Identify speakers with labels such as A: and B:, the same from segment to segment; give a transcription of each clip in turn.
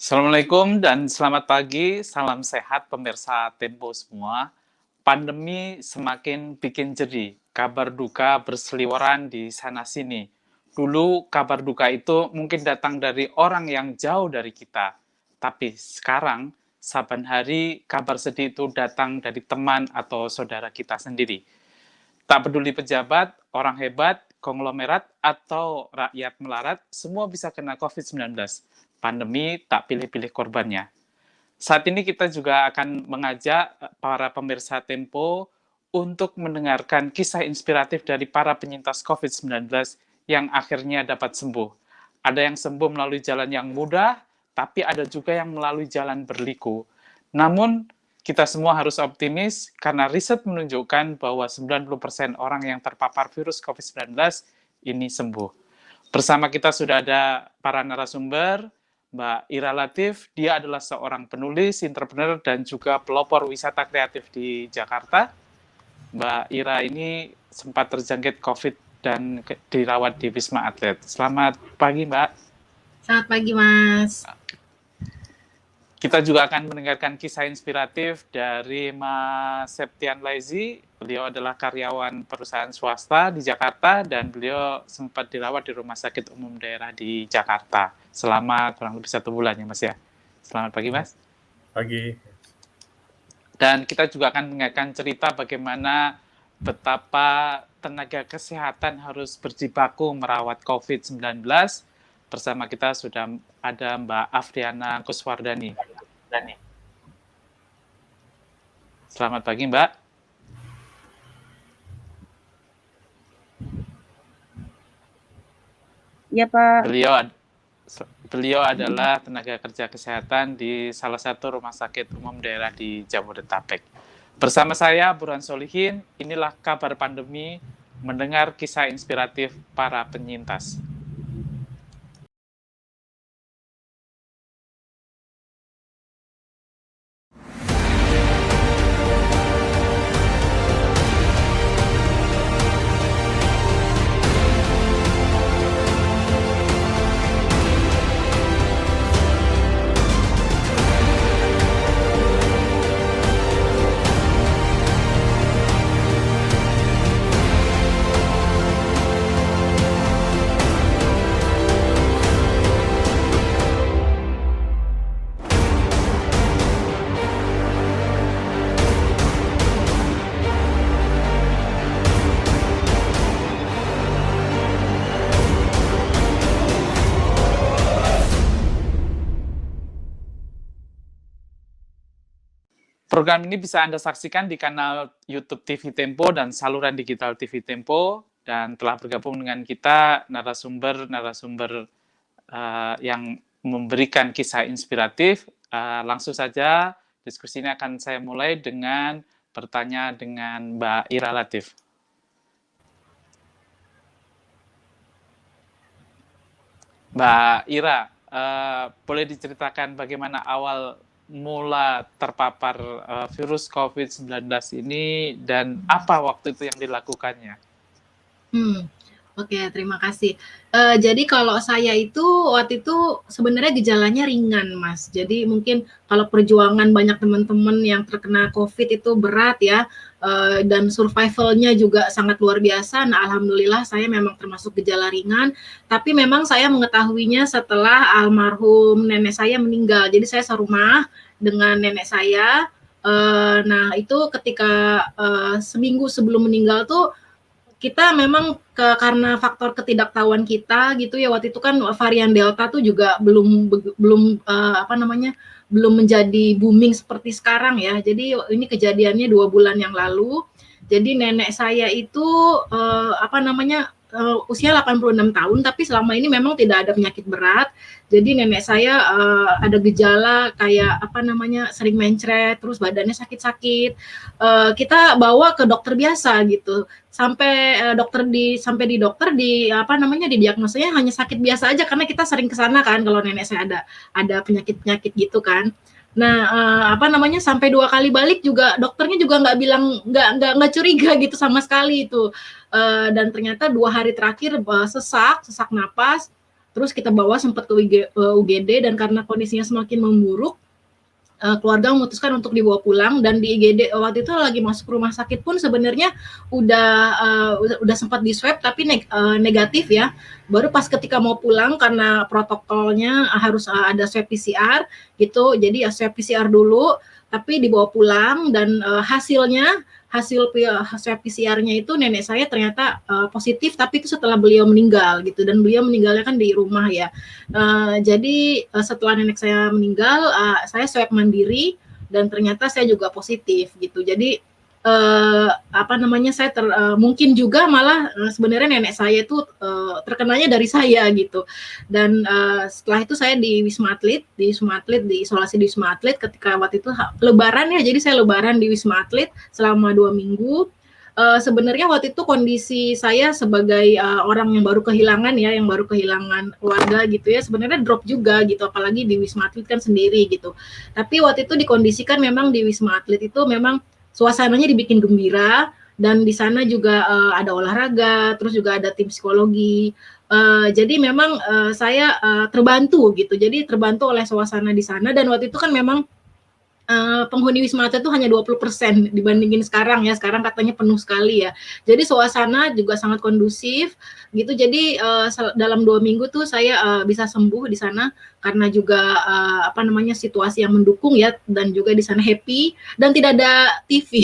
A: Assalamualaikum dan selamat pagi, salam sehat pemirsa Tempo semua. Pandemi semakin bikin jadi, kabar duka berseliweran di sana-sini. Dulu kabar duka itu mungkin datang dari orang yang jauh dari kita, tapi sekarang saban hari kabar sedih itu datang dari teman atau saudara kita sendiri. Tak peduli pejabat, orang hebat, konglomerat, atau rakyat melarat, semua bisa kena COVID-19. Pandemi tak pilih-pilih korbannya. Saat ini kita juga akan mengajak para pemirsa Tempo untuk mendengarkan kisah inspiratif dari para penyintas COVID-19 yang akhirnya dapat sembuh. Ada yang sembuh melalui jalan yang mudah, tapi ada juga yang melalui jalan berliku. Namun, kita semua harus optimis karena riset menunjukkan bahwa 90% orang yang terpapar virus COVID-19 ini sembuh. Bersama kita sudah ada para narasumber, Mbak Ira Latif, dia adalah seorang penulis, entrepreneur, dan juga pelopor wisata kreatif di Jakarta. Mbak Ira ini sempat terjangkit COVID dan dirawat di Wisma Atlet. Selamat pagi, Mbak.
B: Selamat pagi, Mas.
A: Kita juga akan mendengarkan kisah inspiratif dari Mas Septian Laizi. Beliau adalah karyawan perusahaan swasta di Jakarta dan beliau sempat dirawat di Rumah Sakit Umum Daerah di Jakarta selama kurang lebih 1 bulan ya Mas ya. Selamat pagi Mas.
C: Pagi.
A: Dan kita juga akan mendengarkan cerita bagaimana betapa tenaga kesehatan harus berjibaku merawat COVID-19. Bersama kita sudah ada Mbak Afriana Kuswardani. Selamat pagi, Mbak.
D: Ya, Pak.
A: Beliau adalah tenaga kerja kesehatan di salah satu rumah sakit umum daerah di Jabodetabek. Bersama saya, Burhan Solihin, inilah kabar pandemi, mendengar kisah inspiratif para penyintas. Program ini bisa Anda saksikan di kanal YouTube TV Tempo dan saluran digital TV Tempo, dan telah bergabung dengan kita narasumber yang memberikan kisah inspiratif. Langsung saja diskusi ini akan saya mulai dengan bertanya dengan Mbak Ira Latif. Mbak Ira, boleh diceritakan bagaimana awal mula terpapar virus COVID-19 ini dan apa waktu itu yang dilakukannya?
B: Oke, terima kasih. Jadi kalau saya itu waktu itu sebenarnya gejalanya ringan, Mas. Jadi mungkin kalau perjuangan banyak teman-teman yang terkena COVID itu berat ya, dan survival-nya juga sangat luar biasa. Nah, alhamdulillah saya memang termasuk gejala ringan, tapi memang saya mengetahuinya setelah almarhum nenek saya meninggal. Jadi saya serumah dengan nenek saya. Nah, itu ketika seminggu sebelum meninggal tuh kita memang karena faktor ketidaktahuan kita gitu ya, waktu itu kan varian Delta tuh juga belum belum menjadi booming seperti sekarang ya. Jadi ini kejadiannya 2 bulan yang lalu. Jadi nenek saya itu usia 86 tahun, tapi selama ini memang tidak ada penyakit berat. Jadi nenek saya ada gejala kayak sering mencret, terus badannya sakit-sakit. Kita bawa ke dokter biasa gitu. Sampai di dokter didiagnosanya hanya sakit biasa aja karena kita sering ke sana kan kalau nenek saya ada penyakit-penyakit gitu kan. Nah, sampai 2 kali balik juga dokternya juga nggak bilang nggak curiga gitu sama sekali itu. Dan ternyata 2 hari terakhir sesak napas. terus kita bawa sempat ke UGD, dan karena kondisinya semakin memburuk, keluarga memutuskan untuk dibawa pulang. Dan di IGD waktu itu lagi masuk rumah sakit pun sebenarnya udah sempat di swab tapi negatif ya. Baru pas ketika mau pulang karena protokolnya harus ada swab PCR gitu, jadi swab PCR dulu tapi dibawa pulang. Dan hasil swab PCR-nya itu nenek saya ternyata positif, tapi itu setelah beliau meninggal gitu, dan beliau meninggalnya kan di rumah ya. Jadi setelah nenek saya meninggal, saya swab mandiri dan ternyata saya juga positif gitu. Jadi mungkin juga malah sebenarnya nenek saya itu terkenanya dari saya gitu. Dan setelah itu saya di Wisma Atlet, diisolasi di Wisma Atlet ketika waktu itu Lebaran ya. Jadi saya Lebaran di Wisma Atlet selama 2 minggu. Sebenarnya waktu itu kondisi saya sebagai orang yang baru kehilangan keluarga gitu ya, sebenarnya drop juga gitu, apalagi di Wisma Atlet kan sendiri gitu. Tapi waktu itu dikondisikan memang di Wisma Atlet itu memang suasananya dibikin gembira, dan di sana juga ada olahraga, terus juga ada tim psikologi. Jadi memang saya terbantu gitu. Jadi terbantu oleh suasana di sana. Dan waktu itu kan memang penghuni Wisma Atlet itu hanya 20% dibandingin sekarang ya. Sekarang katanya penuh sekali ya. Jadi suasana juga sangat kondusif gitu. Jadi dalam 2 minggu tuh saya bisa sembuh di sana karena juga situasi yang mendukung ya, dan juga di sana happy dan tidak ada TV.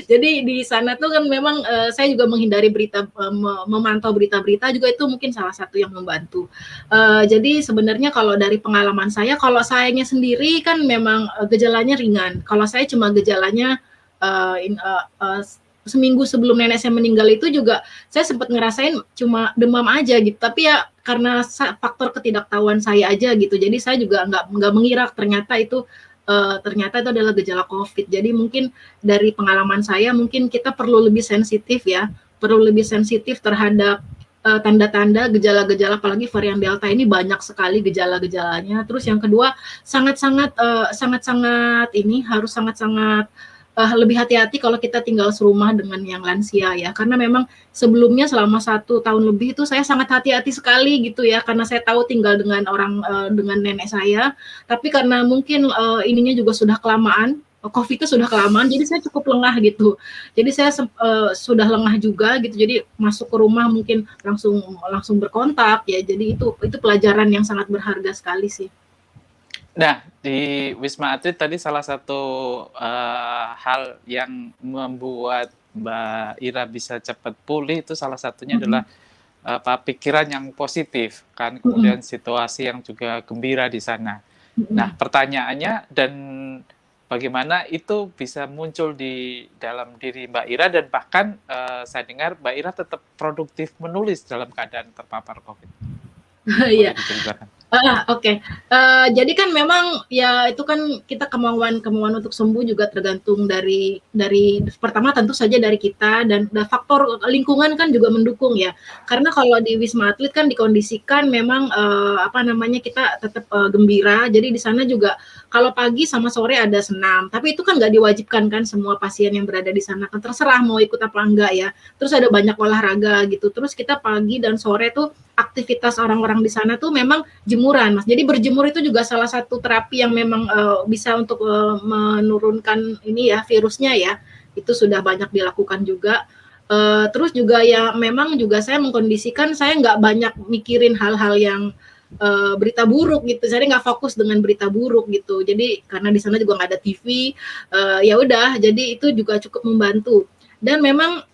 B: Jadi di sana tuh kan memang saya juga menghindari memantau berita-berita juga, itu mungkin salah satu yang membantu. Jadi sebenarnya kalau dari pengalaman saya, kalau sayanya sendiri kan memang gejalanya ringan. Kalau saya cuma gejalanya seminggu sebelum nenek saya meninggal itu juga saya sempat ngerasain cuma demam aja gitu. Tapi ya karena faktor ketidaktahuan saya aja gitu. Jadi saya juga nggak mengira ternyata itu adalah gejala COVID. Jadi mungkin dari pengalaman saya, mungkin kita perlu lebih sensitif ya, terhadap tanda-tanda gejala-gejala, apalagi varian Delta ini banyak sekali gejala-gejalanya. Terus yang kedua, sangat-sangat lebih hati-hati kalau kita tinggal serumah dengan yang lansia ya, karena memang sebelumnya selama 1 tahun lebih itu saya sangat hati-hati sekali gitu ya, karena saya tahu tinggal dengan dengan nenek saya, tapi karena mungkin ininya juga sudah kelamaan, COVID itu sudah kelamaan, jadi saya cukup lengah gitu. Jadi saya sudah lengah juga gitu, jadi masuk ke rumah mungkin langsung berkontak ya. Jadi itu pelajaran yang sangat berharga sekali sih.
A: Nah, di Wisma Atlet tadi salah satu hal yang membuat Mbak Ira bisa cepat pulih itu salah satunya adalah pikiran yang positif kan, kemudian situasi yang juga gembira di sana. Nah, pertanyaannya, dan bagaimana itu bisa muncul di dalam diri Mbak Ira, dan bahkan saya dengar Mbak Ira tetap produktif menulis dalam keadaan terpapar COVID.
B: Iya. Oke. Jadi kan memang ya itu kan kita kemauan untuk sembuh juga tergantung dari pertama tentu saja dari kita, dan faktor lingkungan kan juga mendukung ya. Karena kalau di Wisma Atlet kan dikondisikan memang kita tetap gembira. Jadi di sana juga kalau pagi sama sore ada senam, tapi itu kan nggak diwajibkan kan, semua pasien yang berada di sana kan terserah mau ikut apa enggak ya. Terus ada banyak olahraga gitu. Terus kita pagi dan sore tuh aktivitas orang-orang di sana tuh memang jemuran, Mas. Jadi berjemur itu juga salah satu terapi yang memang bisa untuk menurunkan ini ya, virusnya ya. Itu sudah banyak dilakukan juga. Terus juga ya memang juga saya mengkondisikan saya nggak banyak mikirin hal-hal yang berita buruk gitu. Saya nggak fokus dengan berita buruk gitu. Jadi karena di sana juga nggak ada TV, ya udah. Jadi itu juga cukup membantu. Dan memang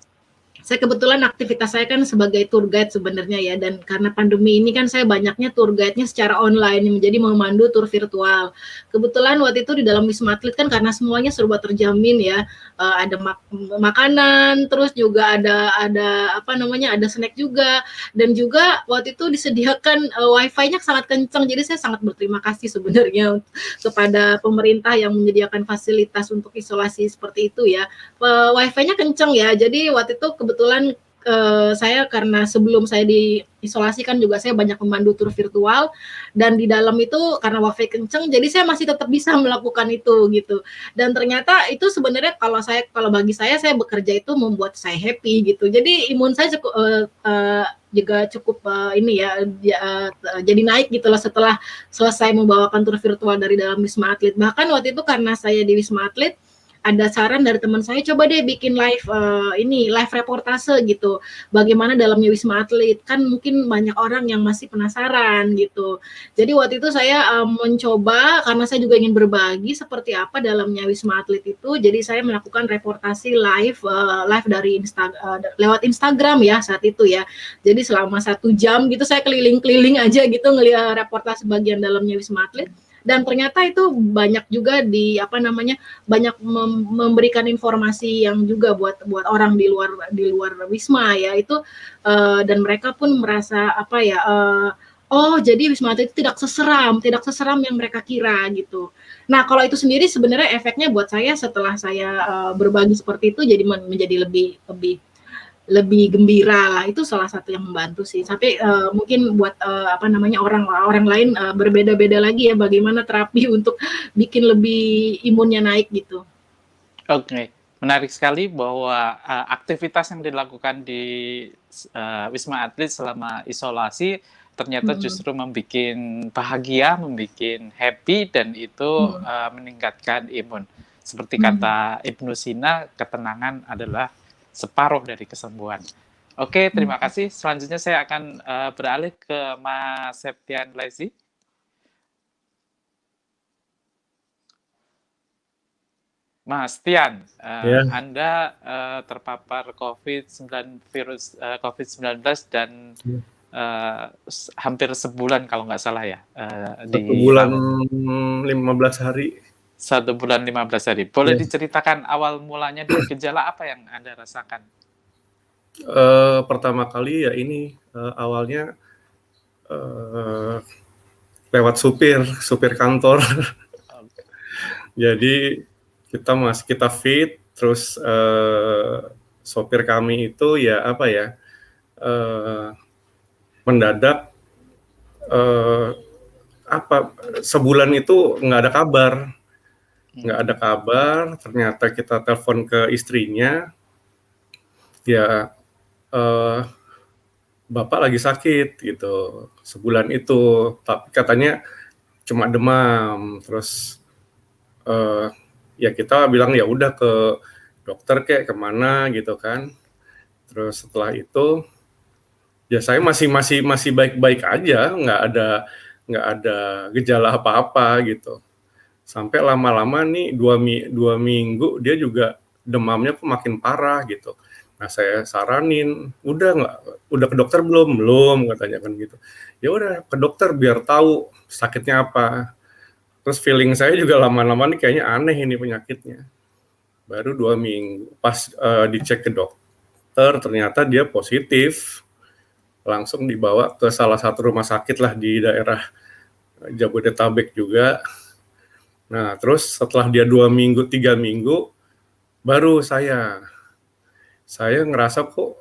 B: saya kebetulan aktivitas saya kan sebagai tour guide sebenarnya ya, dan karena pandemi ini kan saya banyaknya tour guide-nya secara online, menjadi memandu tour virtual. Kebetulan waktu itu di dalam Wisma Atlet kan karena semuanya serba terjamin ya, ada makanan, terus juga ada snack juga, dan juga waktu itu disediakan wifi-nya sangat kencang. Jadi saya sangat berterima kasih sebenarnya kepada pemerintah yang menyediakan fasilitas untuk isolasi seperti itu ya. Wifi-nya kencang ya, jadi waktu itu kebetulan saya karena sebelum saya diisolasi kan juga saya banyak memandu tour virtual, dan di dalam itu karena wifi kenceng jadi saya masih tetap bisa melakukan itu gitu. Dan ternyata itu sebenarnya kalau bagi saya bekerja itu membuat saya happy gitu. Jadi imun saya cukup juga cukup ini ya, jadi naik gitu loh setelah selesai membawakan tur virtual dari dalam Wisma Atlet. Bahkan waktu itu karena saya di Wisma Atlet, ada saran dari teman saya, coba deh bikin live live reportase gitu. Bagaimana dalamnya Wisma Atlet? Kan mungkin banyak orang yang masih penasaran gitu. Jadi waktu itu saya mencoba, karena saya juga ingin berbagi seperti apa dalamnya Wisma Atlet itu. Jadi saya melakukan reportasi live dari lewat Instagram ya saat itu ya. Jadi selama 1 jam gitu saya keliling-keliling aja gitu ngelihat reportase bagian dalamnya Wisma Atlet. Dan ternyata itu banyak juga banyak memberikan informasi yang juga buat orang di luar Wisma ya itu, dan mereka pun merasa oh jadi Wisma Atlet itu tidak seseram yang mereka kira gitu. Nah kalau itu sendiri sebenarnya efeknya buat saya setelah saya berbagi seperti itu jadi menjadi lebih lebih lebih gembira lah, itu salah satu yang membantu sih. Tapi mungkin buat orang lain berbeda-beda lagi ya bagaimana terapi untuk bikin lebih imunnya naik gitu.
A: Oke, menarik sekali bahwa aktivitas yang dilakukan di Wisma Atlet selama isolasi ternyata justru membuat bahagia, membuat happy, dan itu meningkatkan imun. Seperti kata Ibnu Sina, ketenangan adalah separuh dari kesembuhan. Oke, terima kasih. Selanjutnya saya akan beralih ke Mas Septian Lazy. Mas Tian, Anda terpapar virus COVID-19 dan hampir sebulan kalau nggak salah ya.
C: 1 bulan 15 hari.
A: 1 bulan 15 hari. Boleh diceritakan awal mulanya dan gejala apa yang Anda rasakan?
C: Pertama kali ya ini awalnya lewat supir kantor. Jadi kita fit, terus sopir kami itu mendadak sebulan itu nggak ada kabar. Ternyata kita telepon ke istrinya, ya bapak lagi sakit gitu sebulan itu, tapi katanya cuma demam. Terus ya kita bilang ya udah ke dokter kayak kemana gitu kan. Terus setelah itu ya saya masih baik-baik aja, nggak ada gejala apa-apa gitu. Sampai lama-lama nih 2 minggu dia juga demamnya kok makin parah gitu. Nah saya saranin, udah ke dokter belum katanya kan gitu. Ya udah ke dokter biar tahu sakitnya apa. Terus feeling saya juga lama-lama nih kayaknya aneh ini penyakitnya. Baru 2 minggu pas dicek ke dokter ternyata dia positif. Langsung dibawa ke salah satu rumah sakit lah di daerah Jabodetabek juga. Nah terus setelah dia 2 minggu 3 minggu baru saya ngerasa kok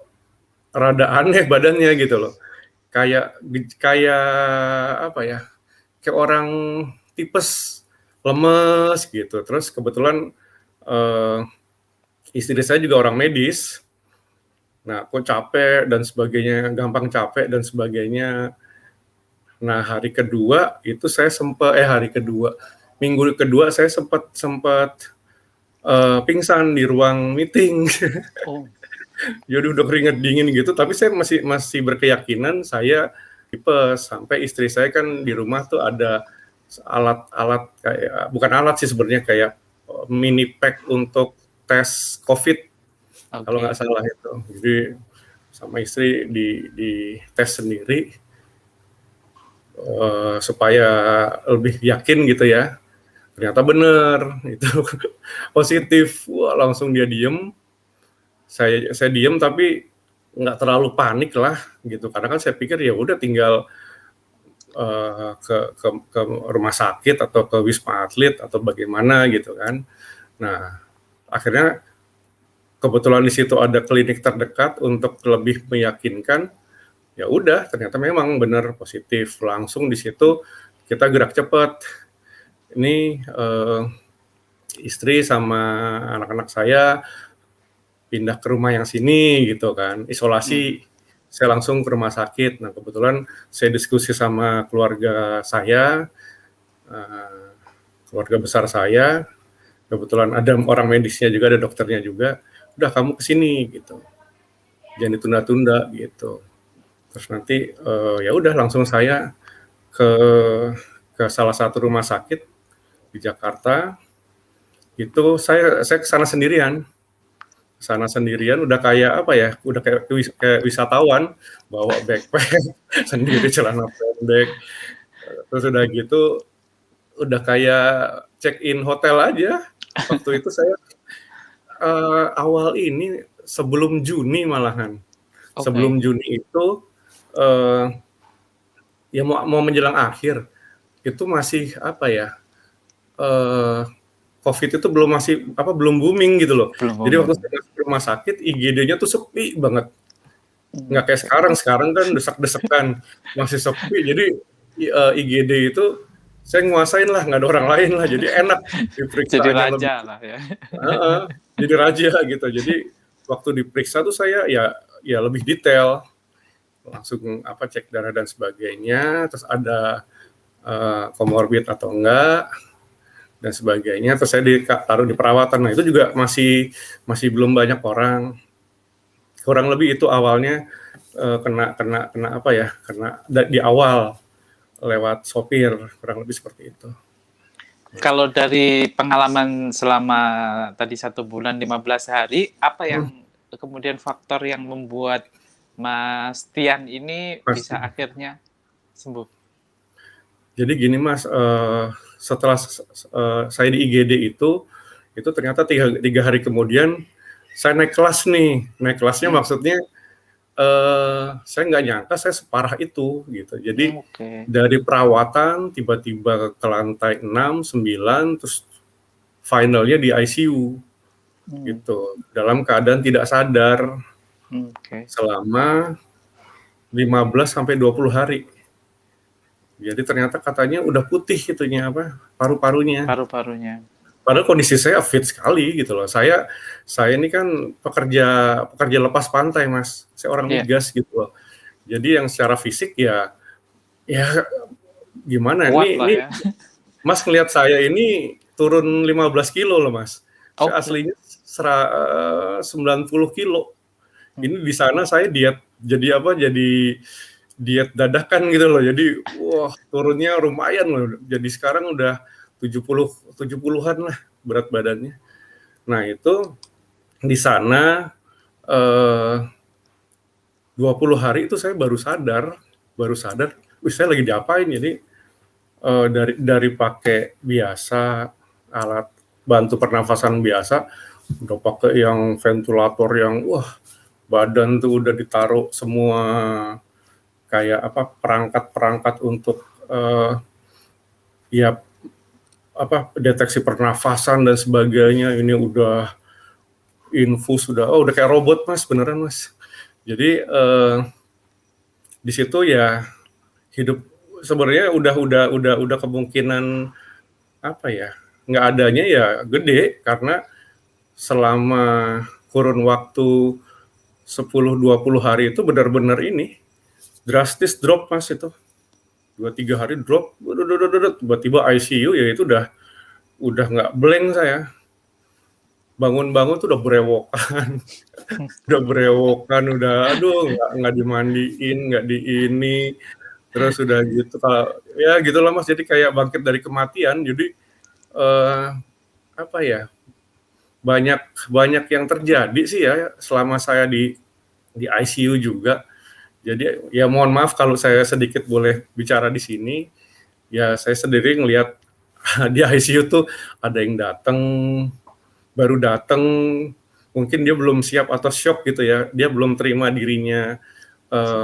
C: rada aneh badannya gitu loh. Kayak orang tipes, lemes gitu. Terus kebetulan istri saya juga orang medis. Nah, kok capek dan sebagainya, gampang capek dan sebagainya. Nah, minggu kedua saya sempat pingsan di ruang meeting.
A: Oh.
C: Jadi udah keringet dingin gitu, tapi saya masih berkeyakinan saya tipes. Sampai istri saya kan di rumah tuh ada alat kayak, bukan alat sih sebenarnya, kayak mini pack untuk tes COVID, kalau nggak salah itu. Jadi sama istri di tes sendiri supaya lebih yakin gitu ya. Ternyata bener itu positif. Wah, langsung dia diem. Saya diem tapi nggak terlalu panik lah gitu, karena kan saya pikir ya udah tinggal ke rumah sakit atau ke Wisma Atlet atau bagaimana gitu kan. Nah akhirnya kebetulan di situ ada klinik terdekat untuk lebih meyakinkan. Ya udah ternyata memang benar positif. Langsung di situ kita gerak cepat. Ini istri sama anak-anak saya pindah ke rumah yang sini gitu kan, isolasi saya langsung ke rumah sakit. Nah, kebetulan saya diskusi sama keluarga saya, keluarga besar saya, kebetulan ada orang medisnya juga, ada dokternya juga, udah kamu kesini gitu, jangan ditunda-tunda gitu. Terus nanti ya udah langsung saya ke salah satu rumah sakit di Jakarta. Itu saya kesana sendirian. Sana sendirian udah kayak apa ya, udah kayak wisatawan, bawa backpack sendiri, celana pendek, terus udah gitu udah kayak check in hotel aja. Waktu itu saya awal ini sebelum Juni malahan. Sebelum Juni itu ya mau menjelang akhir itu masih apa ya, COVID itu belum booming gitu loh. Jadi waktu saya masuk rumah sakit, IGD-nya tuh sepi banget. Nggak kayak sekarang kan desak-desakan, masih sepi. Jadi IGD itu saya nguasain lah, nggak ada orang lain lah. Jadi enak diperiksa.
A: Jadi raja lah ya.
C: Jadi raja gitu. Jadi waktu diperiksa tuh saya ya lebih detail. Langsung cek darah dan sebagainya. Terus ada komorbid atau enggak dan sebagainya. Terus saya ditaruh di perawatan. Nah, itu juga masih belum banyak orang. Kurang lebih itu awalnya kena di awal lewat sopir, kurang lebih seperti itu.
A: Kalau dari pengalaman selama tadi 1 bulan 15 hari, apa yang kemudian faktor yang membuat Mas Tian ini bisa akhirnya sembuh?
C: Jadi gini Mas, setelah saya di IGD itu ternyata 3 hari kemudian saya naik kelas nih. Naik kelasnya maksudnya saya nggak nyangka saya separah itu gitu. Jadi dari perawatan tiba-tiba ke lantai 6, 9, terus finalnya di ICU gitu. Dalam keadaan tidak sadar selama 15 sampai 20 hari. Jadi ternyata katanya udah putih itunya paru-parunya. Padahal kondisi saya fit sekali gitu loh. Saya ini kan pekerja lepas pantai Mas. Saya orang migas gitu loh. Jadi yang secara fisik ya gimana ini Mas ngelihat saya ini turun 15 kilo loh Mas. Saya aslinya 90 kilo. Ini di sana saya diet jadi diet dadakan gitu loh. Jadi turunnya lumayan loh. Jadi sekarang udah 70-an lah berat badannya. Nah, itu di sana 20 hari itu saya baru sadar, saya lagi diapain. Jadi dari pakai biasa alat bantu pernafasan biasa udah pakai yang ventilator yang badan tuh udah ditaruh semua kayak perangkat-perangkat untuk deteksi pernafasan dan sebagainya. Ini udah infus, udah kayak robot Mas, beneran Mas. Jadi di situ ya hidup sebenarnya udah kemungkinan nggak adanya ya gede, karena selama kurun waktu 10-20 hari itu benar-benar ini drastis drop Mas. Itu 2-3 hari drop, tiba-tiba ICU, ya itu udah nggak blank saya. Bangun-bangun tuh udah berewokan, udah nggak dimandiin, nggak ini, terus udah gitu, ya gitulah Mas. Jadi kayak bangkit dari kematian. Jadi banyak yang terjadi sih ya selama saya di ICU juga. Jadi ya mohon maaf kalau saya sedikit boleh bicara di sini. Ya saya sendiri ngelihat di ICU tuh ada yang baru datang, mungkin dia belum siap atau shock gitu ya. Dia belum terima dirinya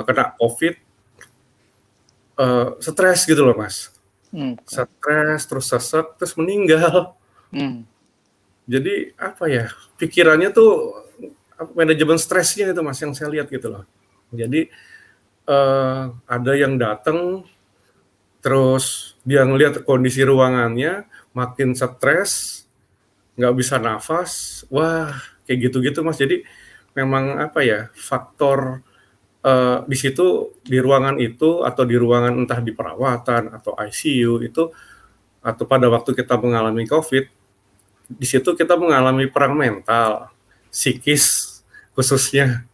C: kena COVID, stres gitu loh Mas. Stres, terus sesek, terus meninggal. Jadi pikirannya tuh manajemen stresnya itu Mas yang saya lihat gitu loh. Jadi ada yang datang, terus dia ngelihat kondisi ruangannya makin stres, nggak bisa nafas, kayak gitu-gitu Mas. Jadi memang faktor di situ, di ruangan itu atau di ruangan entah di perawatan atau ICU itu, atau pada waktu kita mengalami COVID, di situ kita mengalami perang mental, psikis khususnya,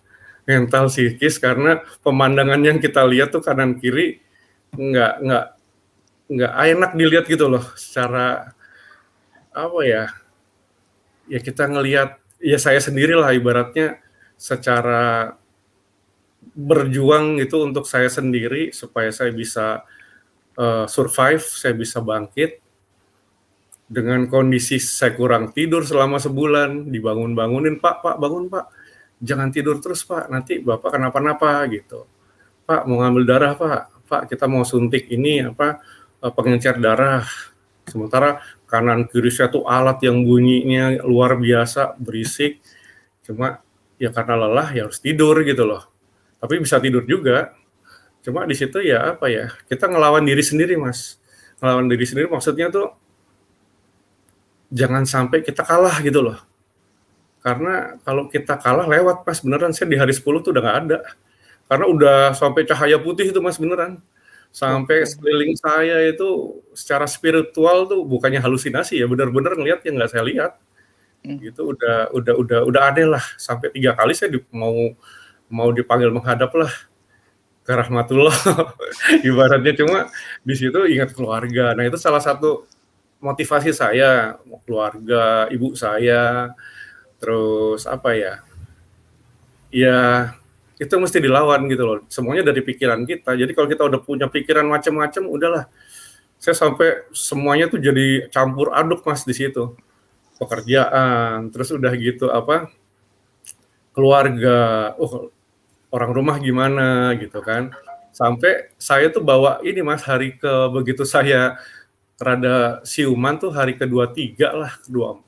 C: mental psikis, karena pemandangan yang kita lihat tuh kanan kiri nggak enak dilihat gitu loh, secara apa ya, ya kita ngelihat, ya saya sendirilah ibaratnya secara berjuang itu untuk saya sendiri supaya saya bisa survive, saya bisa bangkit dengan kondisi saya kurang tidur selama sebulan, dibangun-bangunin, Pak bangun Pak, jangan tidur terus Pak, nanti Bapak kenapa-napa gitu. Pak mau ngambil darah Pak kita mau suntik ini pengencer darah. Sementara kanan kiri saya tuh alat yang bunyinya luar biasa, berisik. Cuma ya karena lelah ya harus tidur gitu loh. Tapi bisa tidur juga. Cuma di situ ya kita ngelawan diri sendiri Mas. Ngelawan diri sendiri maksudnya tuh jangan sampai kita kalah gitu loh. Karena kalau kita kalah lewat Mas, beneran saya di hari 10 tuh udah nggak ada. Karena udah sampai cahaya putih itu Mas, beneran. Sampai sekeliling saya itu secara spiritual tuh bukannya halusinasi ya, benar-benar ngelihat yang nggak saya lihat. Gitu udah aneh lah. Sampai 3 kali saya mau dipanggil menghadap lah ke rahmatullah. Ibaratnya, cuma di situ ingat keluarga. Nah, itu salah satu motivasi saya, keluarga, ibu saya, terus ya itu mesti dilawan gitu loh. Semuanya dari pikiran kita. Jadi kalau kita udah punya pikiran macam-macam, udahlah. Saya sampai semuanya tuh jadi campur aduk Mas di situ. Pekerjaan, terus udah gitu keluarga, orang rumah gimana gitu kan. Sampai saya tuh bawa ini Mas, begitu saya rada siuman tuh hari ke-23 lah, ke-24,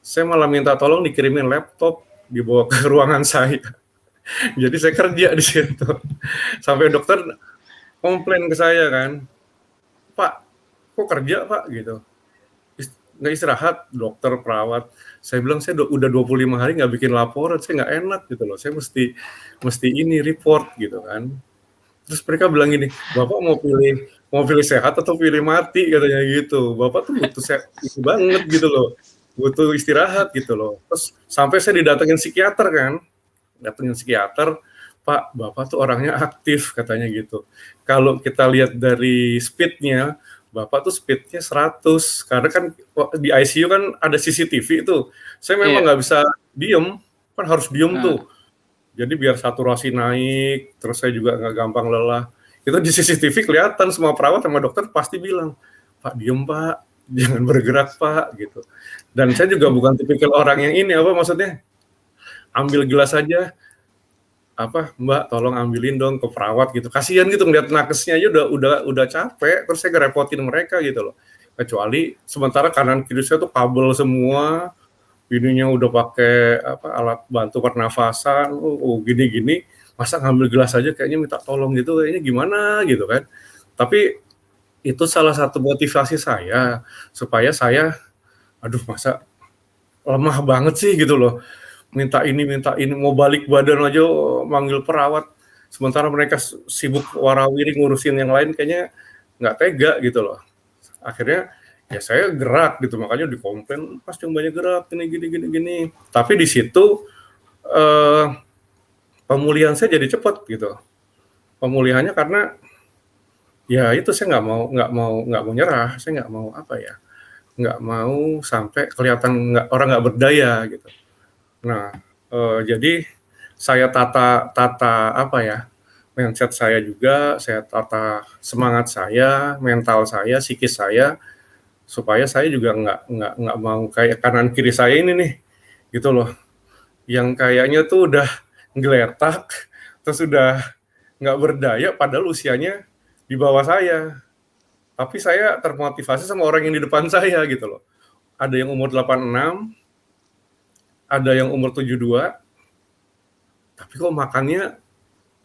C: saya malah minta tolong dikirimin laptop, dibawa ke ruangan saya. Jadi saya kerja di situ. Sampai dokter komplain ke saya kan, Pak, kok kerja Pak gitu, nggak istirahat, dokter, perawat. Saya bilang saya udah 25 hari nggak bikin laporan, saya nggak enak gitu loh, saya mesti ini report gitu kan. Terus mereka bilang gini, Bapak mau pilih sehat atau pilih mati katanya gitu. Bapak tuh butuh banget gitu loh, butuh istirahat gitu loh. Terus sampai saya didatengin psikiater kan, Pak, Bapak tuh orangnya aktif katanya gitu. Kalau kita lihat dari speednya, Bapak tuh speednya 100, karena kan di ICU kan ada CCTV itu. Saya memang nggak bisa diem, kan harus diem tuh. Jadi biar saturasi naik, terus saya juga nggak gampang lelah. Itu di CCTV kelihatan, semua perawat sama dokter pasti bilang, Pak diem Pak, jangan bergerak Pak gitu. Dan saya juga bukan tipikal orang yang ini maksudnya ambil gelas aja, Mbak tolong ambilin dong ke perawat gitu. Kasihan gitu ngeliat nakesnya aja udah capek, terus saya ngerepotin mereka gitu loh. Kecuali sementara kanan kiri saya tuh kabel semua, ininya udah pakai alat bantu pernafasan, gini-gini, masa ngambil gelas aja kayaknya minta tolong gitu, kayaknya gimana gitu kan. Tapi itu salah satu motivasi saya supaya saya, masa lemah banget sih gitu loh, minta ini mau balik badan aja manggil perawat, sementara mereka sibuk warawiri ngurusin yang lain, kayaknya nggak tega gitu loh. Akhirnya ya saya gerak gitu, makanya dikomplain pas yang banyak gerak gini. Tapi di situ pemulihan saya jadi cepat gitu. Pemulihannya karena ya itu saya nggak mau nyerah, saya nggak mau sampai kelihatan orang nggak berdaya gitu. Nah, jadi saya tata mindset saya juga, saya tata semangat saya, mental saya, psikis saya, supaya saya juga nggak mau kayak kanan kiri saya ini nih, gitu loh, yang kayaknya tuh udah ngeletak, terus udah nggak berdaya, padahal usianya di bawah saya. Tapi saya termotivasi sama orang yang di depan saya gitu loh. Ada yang umur 86, ada yang umur 72, tapi kok makannya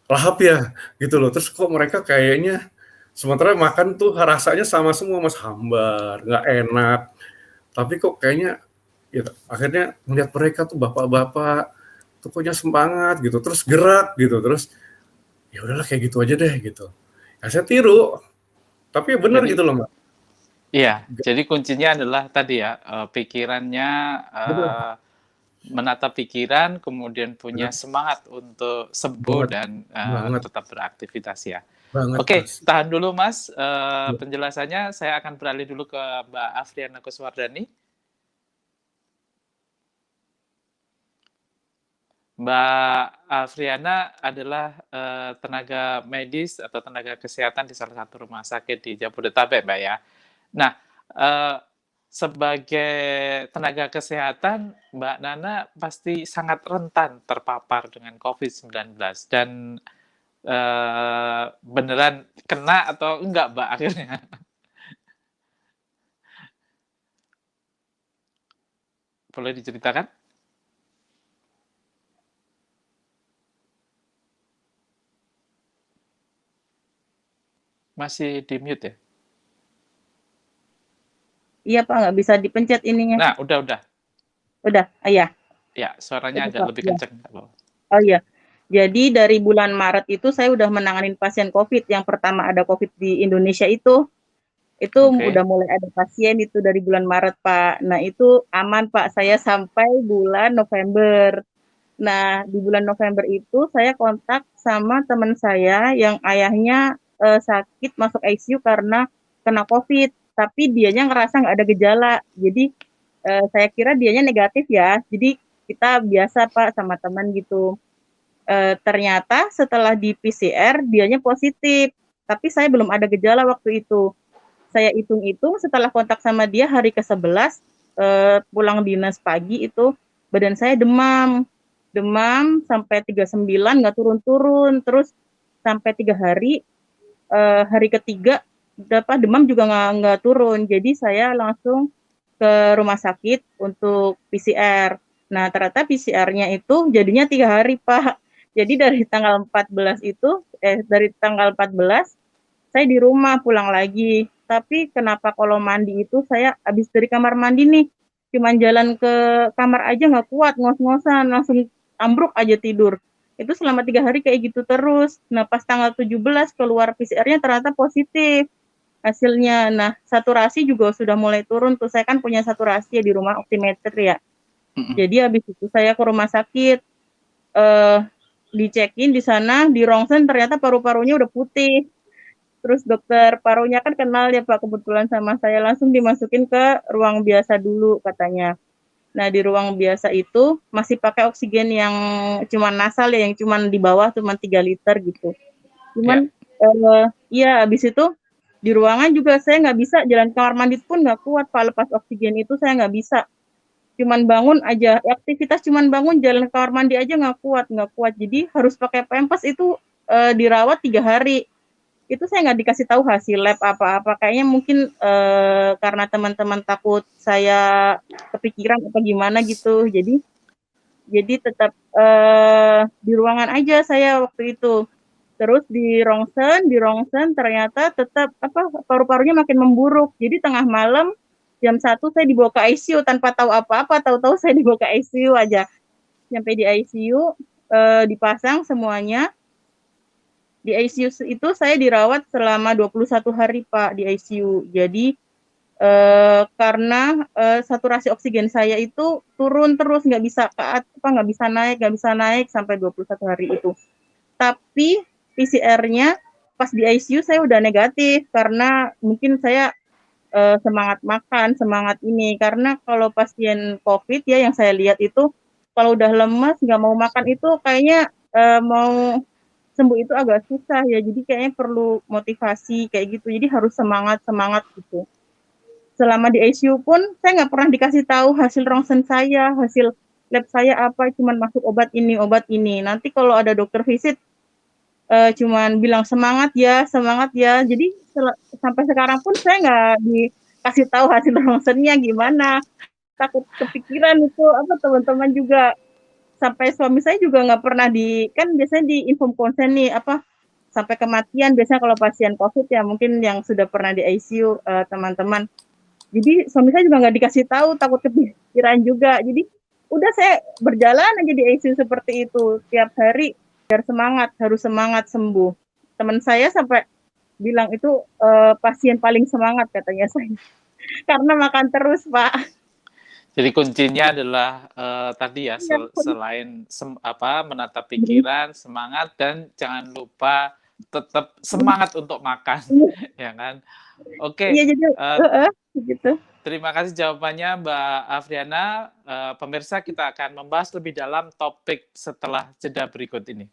C: lahap ya gitu loh. Terus kok mereka kayaknya, sementara makan tuh rasanya sama semua Mas, hambar, nggak enak. Tapi kok kayaknya, ya akhirnya melihat mereka tuh bapak-bapak, tuh pokoknya semangat gitu, terus gerak gitu, terus ya udahlah kayak gitu aja deh gitu. Ya saya tiru, tapi ya benar
A: Jadi
C: gitu loh Mbak.
A: iya, jadi kuncinya adalah tadi ya, pikirannya,
C: Betul
A: menata pikiran, kemudian punya
C: banget,
A: semangat untuk sembuh
C: banget,
A: dan,
C: banget,
A: tetap beraktivitas ya.
C: banget
A: Oke,
C: Mas.
A: tahan dulu Mas,
C: Ya,
A: penjelasannya. Saya akan beralih dulu ke Mbak Afriana Kuswardani. Mbak Afriana adalah, tenaga medis atau tenaga kesehatan di salah satu rumah sakit di Jabodetabek, Mbak, ya. Nah, eee, sebagai tenaga kesehatan, Mbak Nana pasti sangat rentan terpapar dengan COVID-19 dan, beneran kena atau enggak, Mbak, akhirnya? Boleh diceritakan? Masih di-mute ya?
D: Iya Pak, nggak bisa dipencet ininya.
A: Nah, udah.
D: Udah, iya.
A: Ya, suaranya
D: Udah
A: agak
D: Pak.
A: lebih
D: Iya.
A: kencang, nggak apa-apa.
D: Oh iya. Jadi dari bulan Maret itu saya udah menanganin pasien COVID. Yang pertama ada COVID di Indonesia itu udah
A: Oke.
D: mulai ada pasien itu dari bulan Maret Pak. Nah itu aman Pak, saya sampai bulan November. Nah di bulan November itu saya kontak sama teman saya yang ayahnya sakit masuk ICU karena kena COVID. Tapi dianya ngerasa nggak ada gejala. Jadi saya kira dianya negatif ya. Jadi kita biasa Pak sama teman gitu. Ternyata setelah di PCR dianya positif. Tapi saya belum ada gejala waktu itu. Saya hitung-hitung setelah kontak sama dia hari ke-11 pulang dinas pagi itu badan saya demam. Demam sampai 39 nggak turun-turun. Terus sampai 3 hari, hari ketiga demam juga nggak turun. Jadi saya langsung ke rumah sakit untuk PCR. Nah, ternyata PCR-nya itu jadinya 3 hari, Pak. Jadi dari tanggal 14 saya di rumah pulang lagi. Tapi kenapa kalau mandi itu saya habis dari kamar mandi nih, cuman jalan ke kamar aja nggak kuat, ngos-ngosan, langsung ambruk aja tidur. Itu selama 3 hari kayak gitu terus. Nah, pas tanggal 17 keluar PCR-nya ternyata positif hasilnya. Nah, saturasi juga sudah mulai turun tuh. Saya kan punya saturasi ya di rumah oximeter ya.
A: Mhm.
D: Jadi habis itu saya ke rumah sakit, eh dicekin di sana, di rongsen ternyata paru-parunya udah putih. Terus dokter parunya kan kenal ya Pak kebetulan sama saya, langsung dimasukin ke ruang biasa dulu katanya. Nah di ruang biasa itu masih pakai oksigen yang cuman nasal ya, yang cuman di bawah cuman 3 liter gitu.
A: Ya.
D: Cuman iya habis itu di ruangan juga saya nggak bisa jalan kamar mandi pun nggak kuat Pak, lepas oksigen itu saya nggak bisa. Cuman bangun aja, aktivitas cuman bangun jalan kamar mandi aja nggak kuat. Jadi harus pakai pempes itu dirawat 3 hari. Itu saya nggak dikasih tahu hasil lab apa-apa. Kayaknya mungkin karena teman-teman takut saya kepikiran apa gimana gitu. Jadi tetap di ruangan aja saya waktu itu. Terus di rongsen ternyata tetap paru-parunya makin memburuk. Jadi tengah malam jam 1 saya dibawa ke ICU tanpa tahu apa-apa, tahu-tahu saya dibawa ke ICU aja. Sampai di ICU dipasang semuanya. Di ICU itu saya dirawat selama 21 hari Pak di ICU. Jadi karena saturasi oksigen saya itu turun terus, nggak bisa naik sampai 21 hari itu. Tapi PCR-nya pas di ICU saya udah negatif karena mungkin saya semangat makan, semangat ini. Karena kalau pasien COVID ya yang saya lihat itu kalau udah lemas nggak mau makan itu kayaknya mau sembuh itu agak susah ya. Jadi kayaknya perlu motivasi kayak gitu. Jadi harus semangat gitu. Selama di ICU pun saya nggak pernah dikasih tahu hasil rongsen saya, hasil lab saya apa, cuman masuk obat ini. Nanti kalau ada dokter visit cuman bilang semangat ya. Jadi sampai sekarang pun saya nggak dikasih tahu hasil rongsennya gimana. Takut kepikiran itu teman-teman juga. Sampai suami saya juga nggak pernah kan biasanya di inform konsen nih sampai kematian biasanya kalau pasien COVID ya mungkin yang sudah pernah di ICU teman-teman. Jadi suami saya juga nggak dikasih tahu, takut kepikiran juga. Jadi udah saya berjalan aja di ICU seperti itu tiap hari. biar semangat, harus semangat sembuh. Teman saya sampai bilang itu pasien paling semangat katanya saya. Karena makan terus, Pak.
A: Jadi kuncinya adalah tadi ya,
D: Iya.
A: selain menata pikiran, semangat, dan jangan lupa tetap semangat untuk makan, ya kan? Oke,
D: Iya, jadi gitu.
A: terima kasih jawabannya Mbak Afriana. Pemirsa, kita akan membahas lebih dalam topik setelah jeda berikut ini.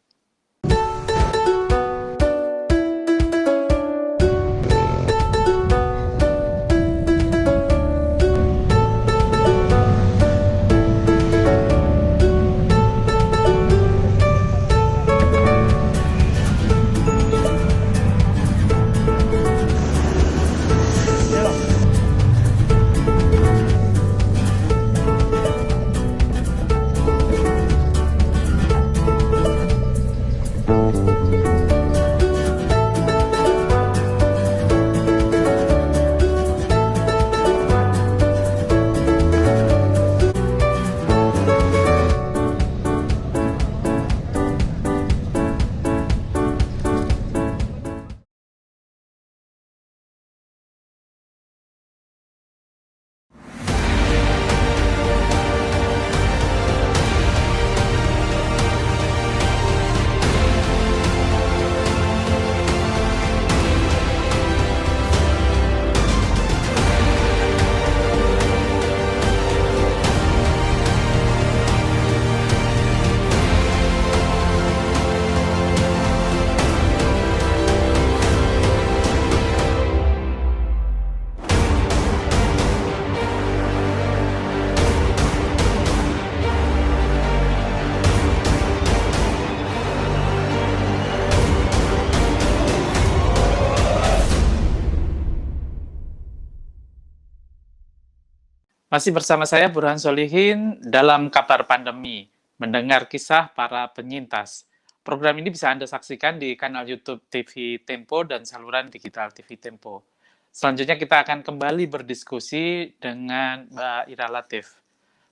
A: Masih bersama saya Burhan Solihin dalam Kabar Pandemi, mendengar kisah para penyintas. Program ini bisa Anda saksikan di kanal YouTube TV Tempo dan saluran digital TV Tempo. Selanjutnya kita akan kembali berdiskusi dengan Mbak Ira Latif,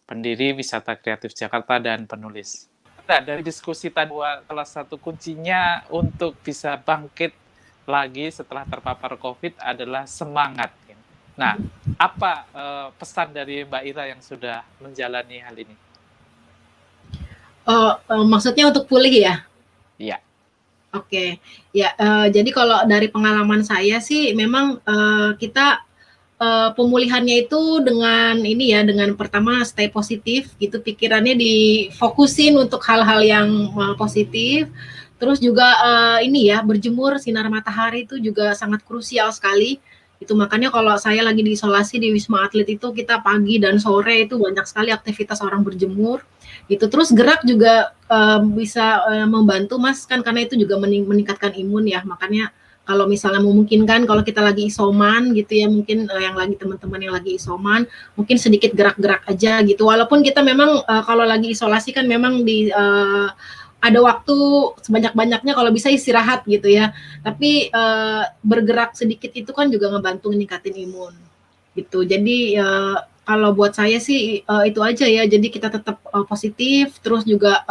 A: pendiri Wisata Kreatif Jakarta dan penulis. Nah, dari diskusi tadi, salah satu kuncinya untuk bisa bangkit lagi setelah terpapar COVID adalah semangat. Nah, apa pesan dari Mbak Ira yang sudah menjalani hal ini?
B: Maksudnya untuk pulih ya?
A: Iya.
B: Oke, ya. Jadi kalau dari pengalaman saya sih, memang kita pemulihannya itu dengan ini ya, dengan pertama stay positif gitu, pikirannya difokusin untuk hal-hal yang positif. Terus juga ini ya, berjemur, sinar matahari itu juga sangat krusial sekali. Itu makanya kalau saya lagi diisolasi di Wisma Atlet itu, kita pagi dan sore itu banyak sekali aktivitas orang berjemur gitu. Terus gerak juga bisa membantu Mas, kan karena itu juga meningkatkan imun ya. Makanya kalau misalnya memungkinkan, kalau kita lagi isoman gitu ya, mungkin yang lagi teman-teman yang lagi isoman, mungkin sedikit gerak-gerak aja gitu. Walaupun kita memang kalau lagi isolasi kan memang ada waktu sebanyak-banyaknya kalau bisa istirahat gitu ya. Tapi bergerak sedikit itu kan juga ngebantu meningkatin imun gitu. Jadi kalau buat saya sih itu aja ya. Jadi kita tetap positif, terus juga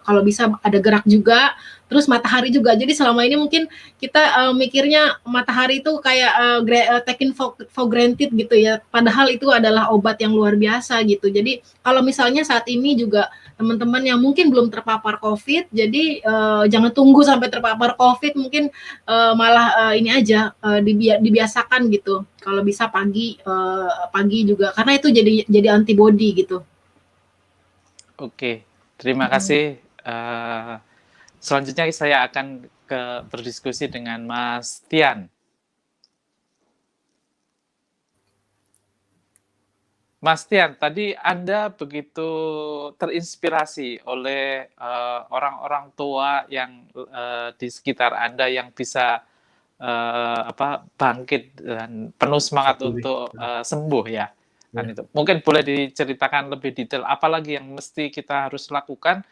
B: kalau bisa ada gerak juga, terus matahari juga. Jadi selama ini mungkin kita mikirnya matahari itu kayak taken for granted gitu ya. Padahal itu adalah obat yang luar biasa gitu. Jadi kalau misalnya saat ini juga teman-teman yang mungkin belum terpapar COVID, jadi jangan tunggu sampai terpapar COVID, mungkin malah ini aja dibiasakan gitu. Kalau bisa pagi juga, karena itu jadi antibody gitu.
A: Oke, terima kasih. Selanjutnya saya akan berdiskusi dengan Mas Tian. Mas Tian, tadi Anda begitu terinspirasi oleh orang-orang tua yang di sekitar Anda yang bisa bangkit dan penuh semangat untuk sembuh ya. Kan itu. Mungkin boleh diceritakan lebih detail apalagi yang mesti kita harus lakukan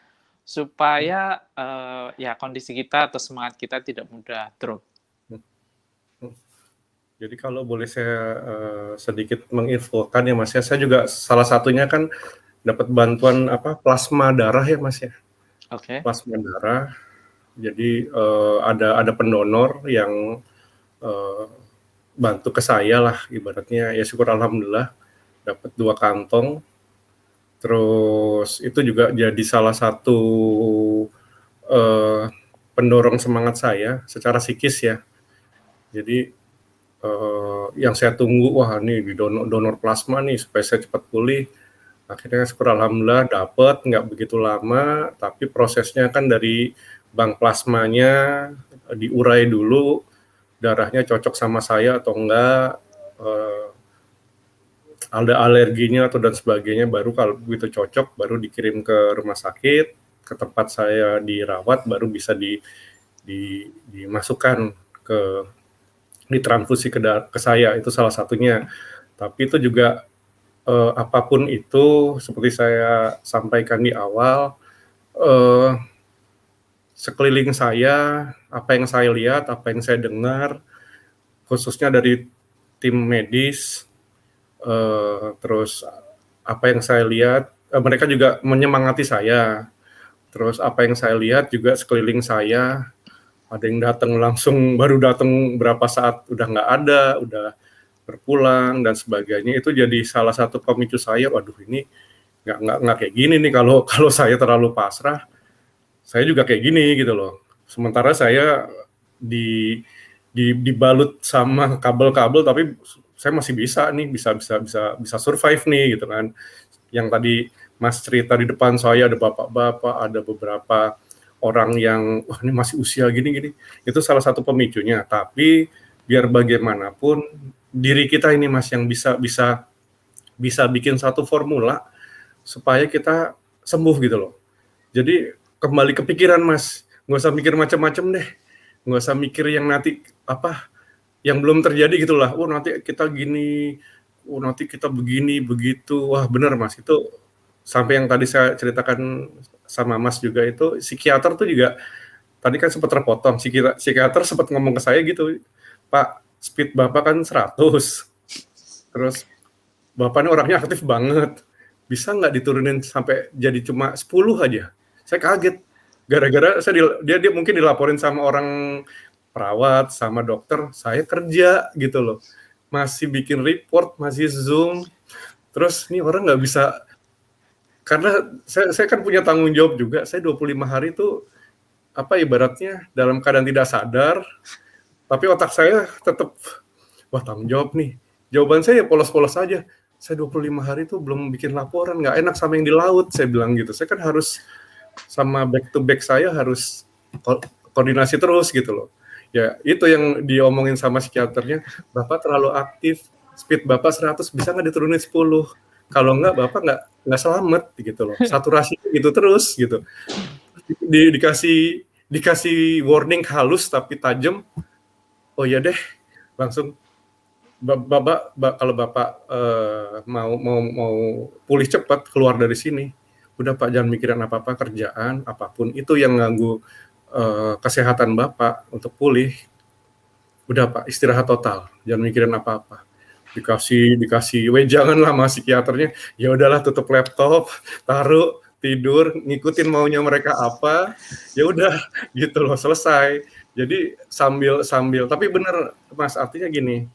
A: supaya ya kondisi kita atau semangat kita tidak mudah drop.
C: Jadi kalau boleh saya sedikit menginfokan ya Mas ya, saya juga salah satunya kan dapat bantuan plasma darah ya Mas ya.
A: Oke.
C: plasma darah. Jadi ada pendonor yang bantu ke saya lah ibaratnya, ya syukur alhamdulillah dapat 2 kantong. Terus itu juga jadi salah satu pendorong semangat saya secara psikis ya. Jadi yang saya tunggu, wah nih di donor plasma nih supaya saya cepat pulih. Akhirnya syukur alhamdulillah dapat, nggak begitu lama, tapi prosesnya kan dari bank plasmanya diurai dulu, darahnya cocok sama saya atau enggak, ada alerginya atau dan sebagainya, baru kalau begitu cocok baru dikirim ke rumah sakit, ke tempat saya dirawat, baru bisa dimasukkan ke ditransfusi ke saya, itu salah satunya. Tapi itu juga apapun itu, seperti saya sampaikan di awal, sekeliling saya, apa yang saya lihat, apa yang saya dengar, khususnya dari tim medis, terus apa yang saya lihat, mereka juga menyemangati saya. Terus apa yang saya lihat juga sekeliling saya, ada yang datang langsung, baru datang berapa saat udah nggak ada, udah berpulang dan sebagainya. Itu jadi salah satu pemicu saya, waduh ini nggak kayak gini nih kalau saya terlalu pasrah, saya juga kayak gini gitu loh. Sementara saya dibalut sama kabel-kabel, tapi saya masih bisa nih, bisa survive nih gitu kan. Yang tadi Mas cerita di depan saya ada bapak-bapak, ada beberapa orang yang wah ini masih usia gini-gini, itu salah satu pemicunya. Tapi biar bagaimanapun diri kita ini Mas yang bisa bikin satu formula supaya kita sembuh gitu loh. Jadi kembali ke pikiran Mas, nggak usah mikir macam-macam deh, nggak usah mikir yang nanti apa yang belum terjadi gitulah. Oh nanti kita gini, oh nanti kita begini begitu. Wah benar Mas, itu sampai yang tadi saya ceritakan sama Mas juga, itu psikiater tuh juga tadi kan sempat terpotong, psikiater sempat ngomong ke saya gitu, Pak speed Bapak kan 100, terus Bapak ini orangnya aktif banget, bisa nggak diturunin sampai jadi cuma 10 aja. Saya kaget, gara-gara dia mungkin dilaporin sama orang perawat, sama dokter, saya kerja gitu loh, masih bikin report, masih Zoom, terus ini orang nggak bisa. Karena saya kan punya tanggung jawab juga, saya 25 hari itu apa ibaratnya dalam keadaan tidak sadar, tapi otak saya tetap, wah tanggung jawab nih. Jawaban saya polos-polos aja, saya 25 hari itu belum bikin laporan, nggak enak sama yang di laut, saya bilang gitu. Saya kan harus sama back to back saya harus koordinasi terus gitu loh. Ya itu yang diomongin sama psikiaternya, Bapak terlalu aktif, speed Bapak 100, bisa nggak diturunin 10? Kalau enggak Bapak nggak selamat gitu loh. Saturasi gitu terus gitu. Dikasih warning halus tapi tajam. Oh ya deh, langsung Bapak kalau Bapak mau pulih cepat keluar dari sini, udah Pak jangan mikirin apa-apa, kerjaan apapun itu yang ganggu kesehatan Bapak untuk pulih. Udah Pak istirahat total, jangan mikirin apa-apa. Dikasih wejangan lah sama psikiaternya, ya udahlah tutup laptop, taruh, tidur, ngikutin maunya mereka apa, ya udah gitu loh, selesai. Jadi sambil tapi bener Mas, artinya gini,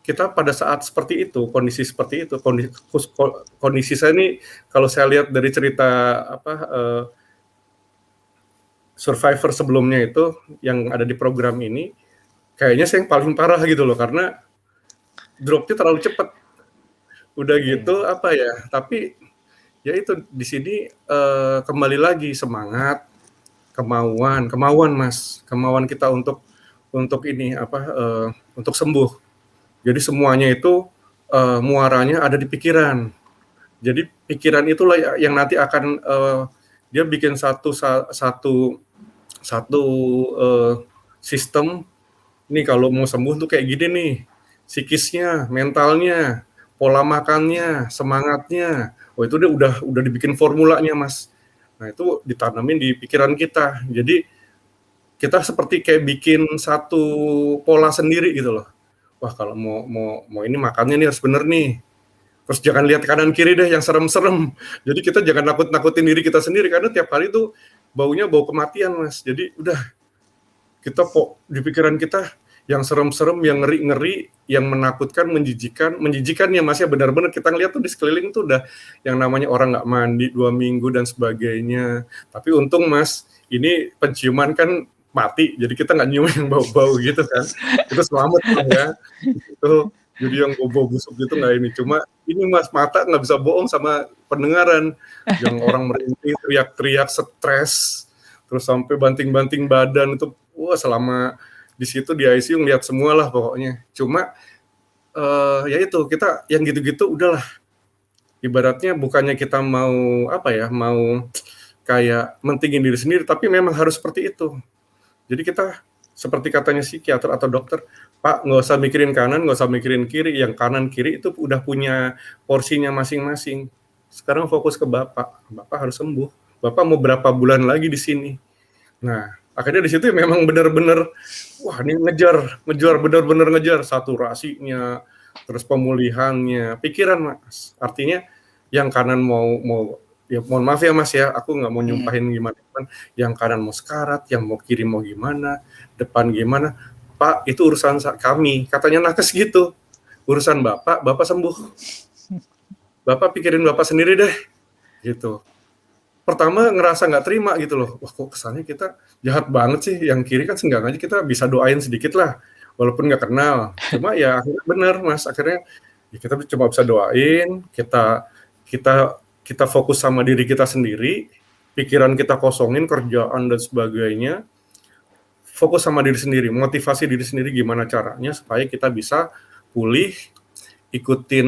C: kita pada saat seperti itu, kondisi seperti itu, kondisi saya ini kalau saya lihat dari cerita survivor sebelumnya itu yang ada di program ini, kayaknya saya yang paling parah gitu loh, karena drop-nya terlalu cepat. Udah gitu apa ya? Tapi ya itu di sini kembali lagi semangat, kemauan Mas, kemauan kita untuk ini untuk sembuh. Jadi semuanya itu muaranya ada di pikiran. Jadi pikiran itulah yang nanti akan dia bikin satu sistem. Nih kalau mau sembuh tuh kayak gini nih, psikisnya, mentalnya, pola makannya, semangatnya. Oh itu udah dibikin formulanya Mas. Nah itu ditanamin di pikiran kita. Jadi kita seperti kayak bikin satu pola sendiri gitu loh. Wah kalau mau ini makannya nih harus bener nih. Terus jangan lihat kanan kiri deh yang serem-serem. Jadi kita jangan nakut-nakutin diri kita sendiri karena tiap hari tuh baunya bau kematian, Mas. Jadi udah kita di pikiran kita yang serem-serem, yang ngeri-ngeri, yang menakutkan, menjijikan ya Mas ya, benar-benar kita ngeliat tuh di sekeliling tuh udah yang namanya orang nggak mandi 2 minggu dan sebagainya. Tapi untung Mas, ini penciuman kan mati, jadi kita nggak nyium yang bau-bau gitu kan. Itu selamat ya. Itu jadi yang bau busuk gitu nggak ini. Cuma ini Mas, mata nggak bisa bohong sama pendengaran. Yang orang merintih, teriak-teriak, stres, terus sampai banting-banting badan itu, wah selama di situ di ICU ngeliat semua lah pokoknya. Cuma ya itu kita yang gitu-gitu udahlah. Ibaratnya bukannya kita mau mau kayak mentingin diri sendiri, tapi memang harus seperti itu. Jadi kita seperti katanya psikiater atau dokter, Pak nggak usah mikirin kanan, nggak usah mikirin kiri. Yang kanan kiri itu udah punya porsinya masing-masing. Sekarang fokus ke Bapak. Bapak harus sembuh. Bapak mau berapa bulan lagi di sini. Nah, akhirnya di situ memang benar-benar wah ini ngejar benar-benar ngejar saturasinya, terus pemulihannya, pikiran Mas. Artinya yang kanan mau ya mohon maaf ya Mas ya, aku nggak mau nyumpahin gimana, yang kanan mau sekarat, yang mau kiri mau gimana, depan gimana, Pak itu urusan kami, katanya nakes gitu, urusan Bapak sembuh, Bapak pikirin Bapak sendiri deh, gitu. Pertama ngerasa nggak terima gitu loh, wah kok kesannya kita jahat banget sih, yang kiri kan seenggaknya kita bisa doain sedikit lah, walaupun nggak kenal, cuma ya akhirnya bener Mas, akhirnya ya kita cuma bisa doain, kita fokus sama diri kita sendiri, pikiran kita kosongin, kerjaan dan sebagainya, fokus sama diri sendiri, motivasi diri sendiri gimana caranya supaya kita bisa pulih, ikutin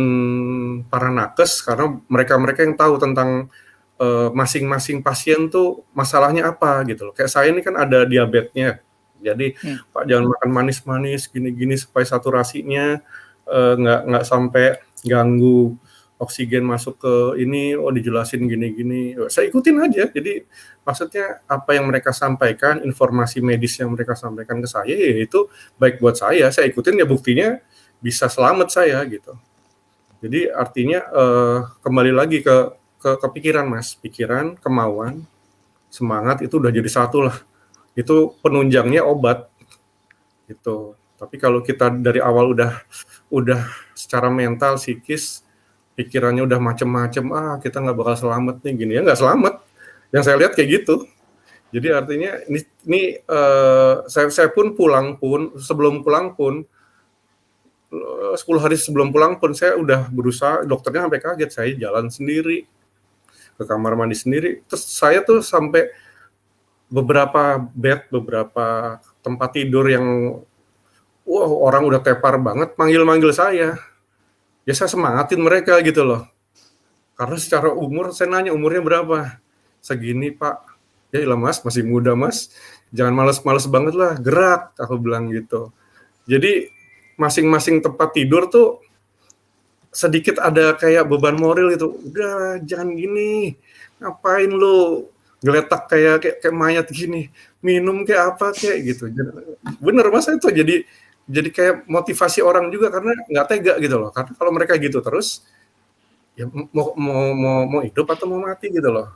C: para nakes, karena mereka yang tahu tentang masing-masing pasien tuh masalahnya apa gitu loh. Kayak saya ini kan ada diabetesnya, jadi Pak jangan makan manis-manis gini-gini supaya saturasinya nggak sampai ganggu oksigen masuk ke ini, dijelasin gini-gini. Saya ikutin aja. Jadi maksudnya apa yang mereka sampaikan, informasi medis yang mereka sampaikan ke saya, ya itu baik buat saya ikutin ya buktinya bisa selamat saya gitu. Jadi artinya kembali lagi ke pikiran Mas, pikiran, kemauan, semangat itu udah jadi satu lah. Itu penunjangnya obat gitu. Tapi kalau kita dari awal udah secara mental, psikis, pikirannya udah macem-macem, kita nggak bakal selamat nih gini ya, nggak selamat. Yang saya lihat kayak gitu. Jadi artinya ini saya pun sebelum pulang pun 10 hari sebelum pulang pun saya udah berusaha, dokternya sampai kaget, saya jalan sendiri ke kamar mandi sendiri. Terus saya tuh sampai beberapa tempat tidur yang orang udah tepar banget manggil saya. Ya saya semangatin mereka gitu loh. Karena secara umur, saya nanya umurnya berapa? Segini Pak. Ya ilah Mas, masih muda Mas. Jangan males-males banget lah, gerak, aku bilang gitu. Jadi masing-masing tempat tidur tuh sedikit ada kayak beban moral gitu. Udah jangan gini, ngapain lu geletak kayak mayat gini, minum kayak apa kayak gitu. Bener Mas, itu jadi kayak motivasi orang juga karena nggak tega gitu loh. Karena kalau mereka gitu terus, ya mau hidup atau mau mati gitu loh.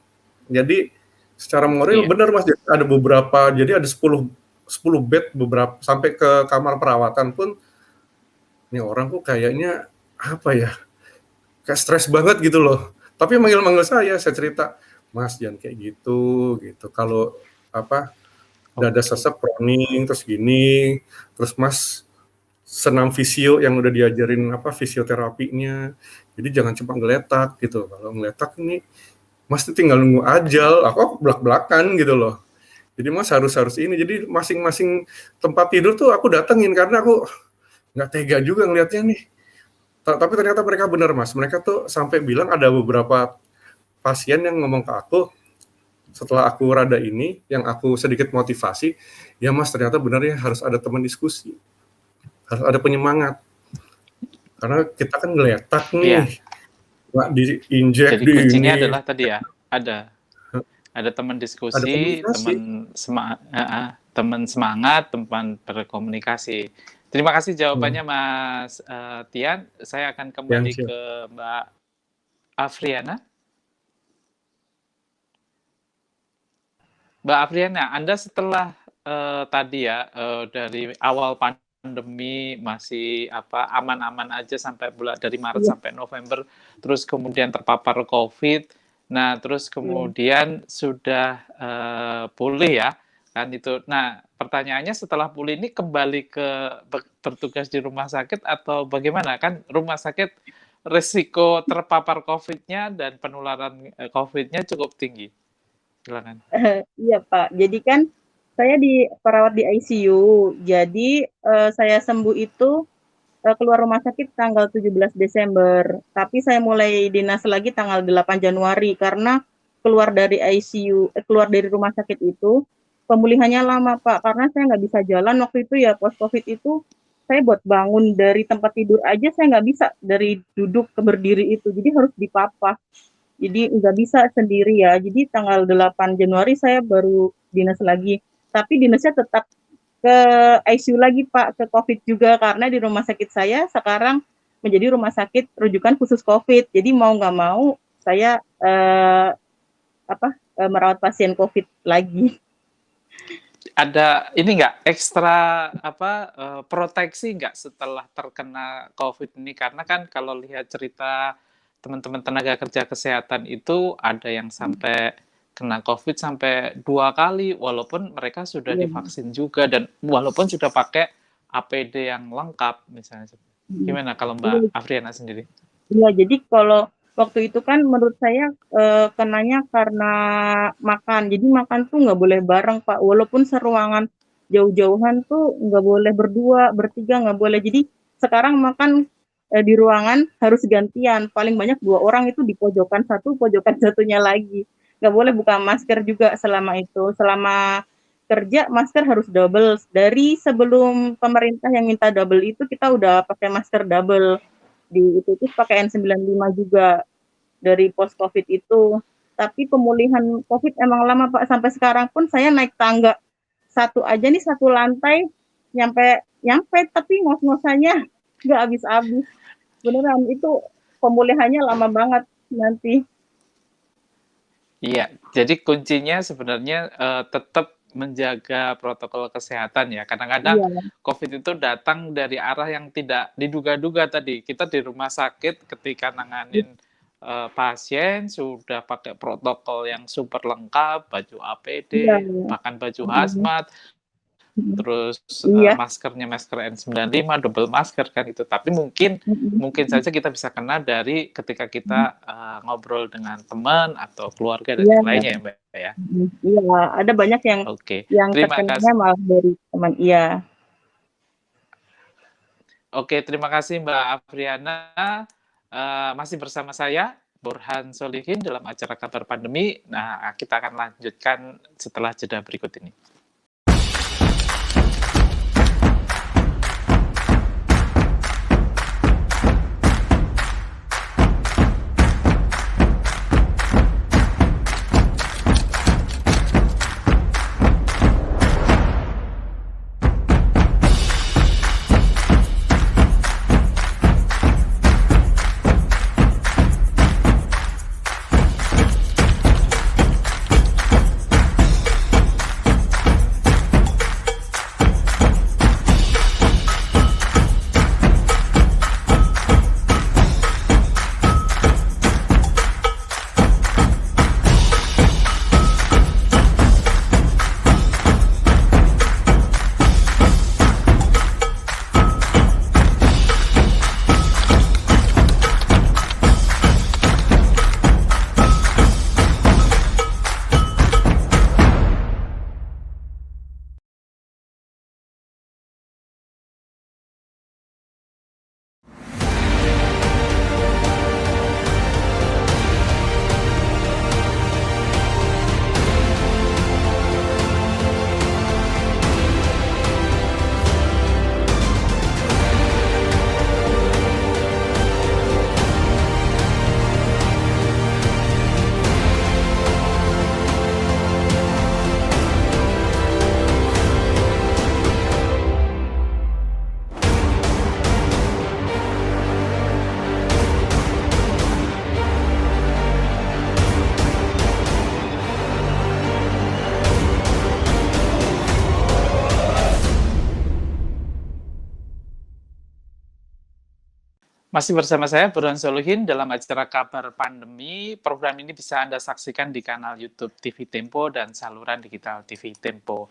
C: Jadi secara moral bener Mas, ada beberapa, jadi ada 10 bed beberapa sampai ke kamar perawatan pun, ini orang kok kayaknya apa ya, kayak stres banget gitu loh. Tapi manggil saya cerita, Mas jangan kayak gitu. Kalau dada sesek, proning, terus gini, terus Mas senam fisio yang udah diajarin fisioterapinya. Jadi jangan cuma ngeletak gitu. Kalau ngeletak ini Mas tinggal nunggu ajal, aku belak-belakan gitu loh. Jadi Mas harus ini. Jadi masing-masing tempat tidur tuh aku datengin karena aku nggak tega juga ngelihatnya nih. Tapi ternyata mereka benar Mas. Mereka tuh sampai bilang ada beberapa pasien yang ngomong ke aku setelah aku rada ini, yang aku sedikit motivasi, ya Mas ternyata benar ya harus ada teman diskusi, harus ada penyemangat. Karena kita kan ngeletak nih, nggak diinjek.
A: Jadi kuncinya adalah tadi ya, ada teman diskusi, teman semangat, teman berkomunikasi. Terima kasih jawabannya Mas Tian. Saya akan kembali
C: siap.
A: ke Mbak Afriana. Mbak Afriana, Anda setelah tadi ya dari awal pandemi masih aman-aman aja sampai dari Maret sampai November, terus kemudian terpapar COVID. Nah, terus kemudian sudah pulih ya, kan itu. Nah, pertanyaannya setelah pulih ini kembali ke bertugas di rumah sakit atau bagaimana? Kan rumah sakit risiko terpapar COVID-nya dan penularan COVID-nya cukup tinggi. Silakan.
D: Iya Pak, jadi kan saya perawat di ICU, jadi saya sembuh itu keluar rumah sakit tanggal 17 Desember, tapi saya mulai dinas lagi tanggal 8 Januari karena keluar dari ICU, keluar dari rumah sakit itu pemulihannya lama Pak, karena saya nggak bisa jalan waktu itu ya, post COVID itu saya buat bangun dari tempat tidur aja saya nggak bisa, dari duduk ke berdiri itu, jadi harus dipapah. Jadi nggak bisa sendiri ya, jadi tanggal 8 Januari saya baru dinas lagi, tapi dinasnya tetap ke ICU lagi Pak, ke COVID juga, karena di rumah sakit saya sekarang menjadi rumah sakit rujukan khusus COVID, jadi mau nggak mau saya merawat pasien COVID lagi.
A: Ada ini nggak ekstra proteksi nggak setelah terkena COVID ini? Karena kan kalau lihat cerita teman-teman tenaga kerja kesehatan itu ada yang sampai kena COVID sampai 2 kali, walaupun mereka sudah divaksin juga dan walaupun sudah pakai APD yang lengkap misalnya. Gimana kalau Mbak Afriana sendiri?
D: Iya, jadi kalau waktu itu kan menurut saya kenanya karena makan. Jadi makan tuh nggak boleh bareng Pak, walaupun seruangan jauh-jauhan tuh nggak boleh berdua, bertiga nggak boleh. Jadi sekarang makan di ruangan harus gantian, paling banyak 2 orang itu di pojokan satu, pojokan satunya lagi. Nggak boleh buka masker juga selama itu. Selama kerja masker harus double. Dari sebelum pemerintah yang minta double itu kita udah pakai masker double. Di itu pakai N95 juga dari post COVID itu. Tapi pemulihan COVID emang lama Pak, sampai sekarang pun saya naik tangga satu aja nih, 1 lantai nyampe tapi ngos-ngosannya nggak habis-habis. Beneran itu pemulihannya lama banget nanti.
A: Iya, jadi kuncinya sebenarnya tetap menjaga protokol kesehatan ya. Kadang-kadang COVID itu datang dari arah yang tidak diduga-duga tadi. Kita di rumah sakit ketika nanganin pasien sudah pakai protokol yang super lengkap, baju APD, bahkan baju hazmat, terus maskernya masker N95, double masker kan itu. Tapi mungkin saja kita bisa kena dari ketika kita ngobrol dengan teman atau keluarga dan yang lainnya ya Mbak ya.
D: Iya, ada banyak yang
A: terima
D: terkenanya
A: kasih.
D: malah dari teman. Iya.
A: Oke, terima kasih Mbak Afriana. Masih bersama saya Burhan Solihin dalam acara Kabar Pandemi. Nah, kita akan lanjutkan setelah jeda berikut ini. Masih bersama saya, Burhan Solihin, dalam acara Kabar Pandemi. Program ini bisa Anda saksikan di kanal YouTube TV Tempo dan saluran digital TV Tempo.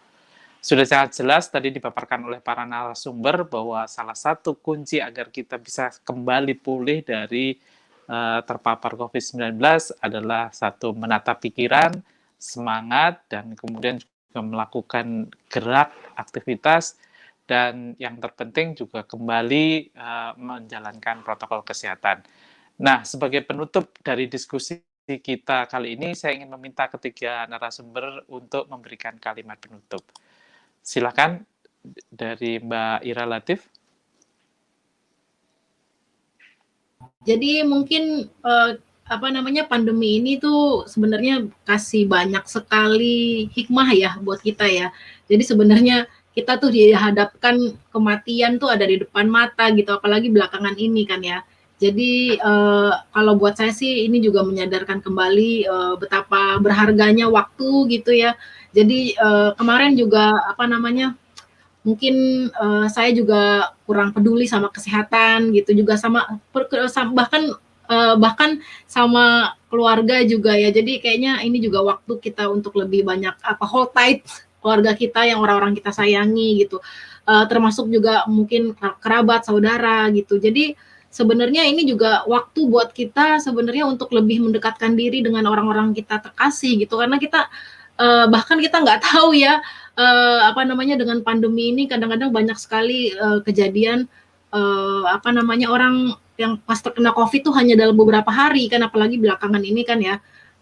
A: Sudah sangat jelas tadi dipaparkan oleh para narasumber bahwa salah satu kunci agar kita bisa kembali pulih dari terpapar COVID-19 adalah satu, menata pikiran, semangat, dan kemudian juga melakukan gerak, aktivitas, dan yang terpenting juga kembali menjalankan protokol kesehatan. Nah, sebagai penutup dari diskusi kita kali ini, saya ingin meminta ketiga narasumber untuk memberikan kalimat penutup. Silakan dari Mbak Ira Latif.
B: Jadi mungkin pandemi ini tuh sebenarnya kasih banyak sekali hikmah ya buat kita ya. Jadi sebenarnya kita tuh dihadapkan kematian tuh ada di depan mata gitu, apalagi belakangan ini kan ya. Jadi kalau buat saya sih ini juga menyadarkan kembali betapa berharganya waktu gitu ya. Jadi kemarin juga mungkin saya juga kurang peduli sama kesehatan gitu, juga bahkan sama keluarga juga ya. Jadi kayaknya ini juga waktu kita untuk lebih banyak hold tight keluarga kita yang orang-orang kita sayangi gitu, termasuk juga mungkin kerabat, saudara gitu. Jadi sebenarnya ini juga waktu buat kita sebenarnya untuk lebih mendekatkan diri dengan orang-orang kita terkasih gitu, karena kita bahkan kita nggak tahu ya dengan pandemi ini kadang-kadang banyak sekali kejadian orang yang pas terkena COVID tuh hanya dalam beberapa hari kan, apalagi belakangan ini kan ya.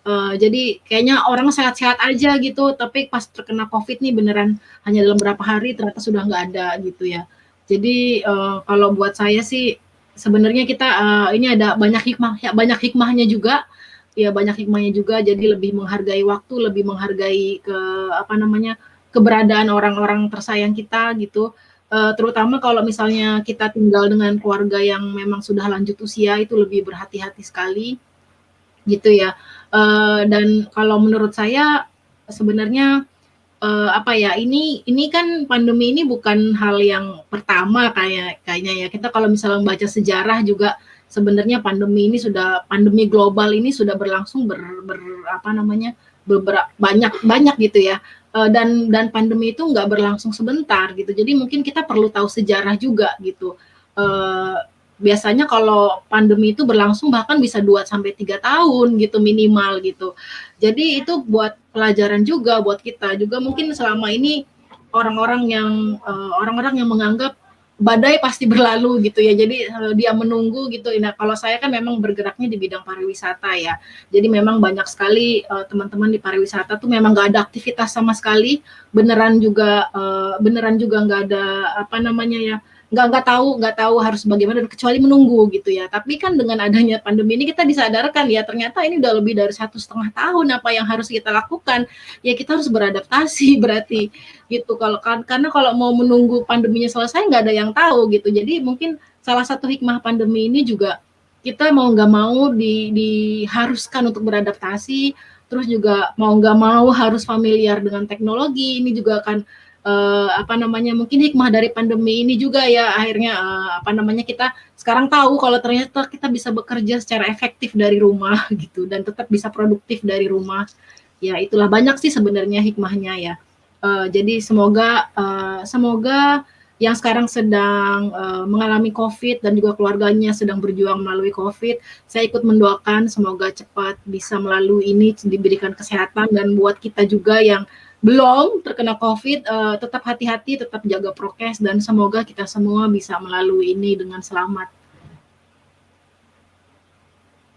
B: Jadi kayaknya orang sehat-sehat aja gitu, tapi pas terkena COVID nih beneran hanya dalam beberapa hari ternyata sudah nggak ada gitu ya. Jadi kalau buat saya sih sebenarnya kita ini ada banyak hikmahnya juga. Ya banyak hikmahnya juga, jadi lebih menghargai waktu, lebih menghargai keberadaan orang-orang tersayang kita gitu. Terutama kalau misalnya kita tinggal dengan keluarga yang memang sudah lanjut usia, itu lebih berhati-hati sekali gitu ya. Dan kalau menurut saya sebenarnya ini kan pandemi ini bukan hal yang pertama kayaknya ya. Kita kalau misalnya baca sejarah juga sebenarnya pandemi global ini sudah berlangsung banyak gitu ya. Dan pandemi itu nggak berlangsung sebentar gitu. Jadi mungkin kita perlu tahu sejarah juga gitu. Biasanya kalau pandemi itu berlangsung bahkan bisa 2-3 tahun gitu minimal gitu. Jadi itu buat pelajaran juga buat kita. Juga mungkin selama ini orang-orang yang menganggap badai pasti berlalu gitu ya. Jadi dia menunggu gitu. Nah, kalau saya kan memang bergeraknya di bidang pariwisata ya. Jadi memang banyak sekali teman-teman di pariwisata tuh memang nggak ada aktivitas sama sekali. Beneran juga nggak ada nggak tahu harus bagaimana kecuali menunggu gitu ya. Tapi kan dengan adanya pandemi ini kita disadarkan ya, ternyata ini udah lebih dari 1,5 tahun apa yang harus kita lakukan. Ya kita harus beradaptasi berarti gitu. Karena kalau mau menunggu pandeminya selesai nggak ada yang tahu gitu. Jadi mungkin salah satu hikmah pandemi ini juga kita mau nggak mau diharuskan untuk beradaptasi, terus juga mau nggak mau harus familiar dengan teknologi. Ini juga akan mungkin hikmah dari pandemi ini juga ya, akhirnya kita sekarang tahu kalau ternyata kita bisa bekerja secara efektif dari rumah gitu dan tetap bisa produktif dari rumah. Ya itulah banyak sih sebenarnya hikmahnya ya. Jadi semoga yang sekarang sedang mengalami COVID dan juga keluarganya sedang berjuang melalui COVID, saya ikut mendoakan semoga cepat bisa melalui ini, diberikan kesehatan, dan buat kita juga yang belum terkena COVID, tetap hati-hati, tetap jaga prokes, dan semoga kita semua bisa melalui ini dengan selamat.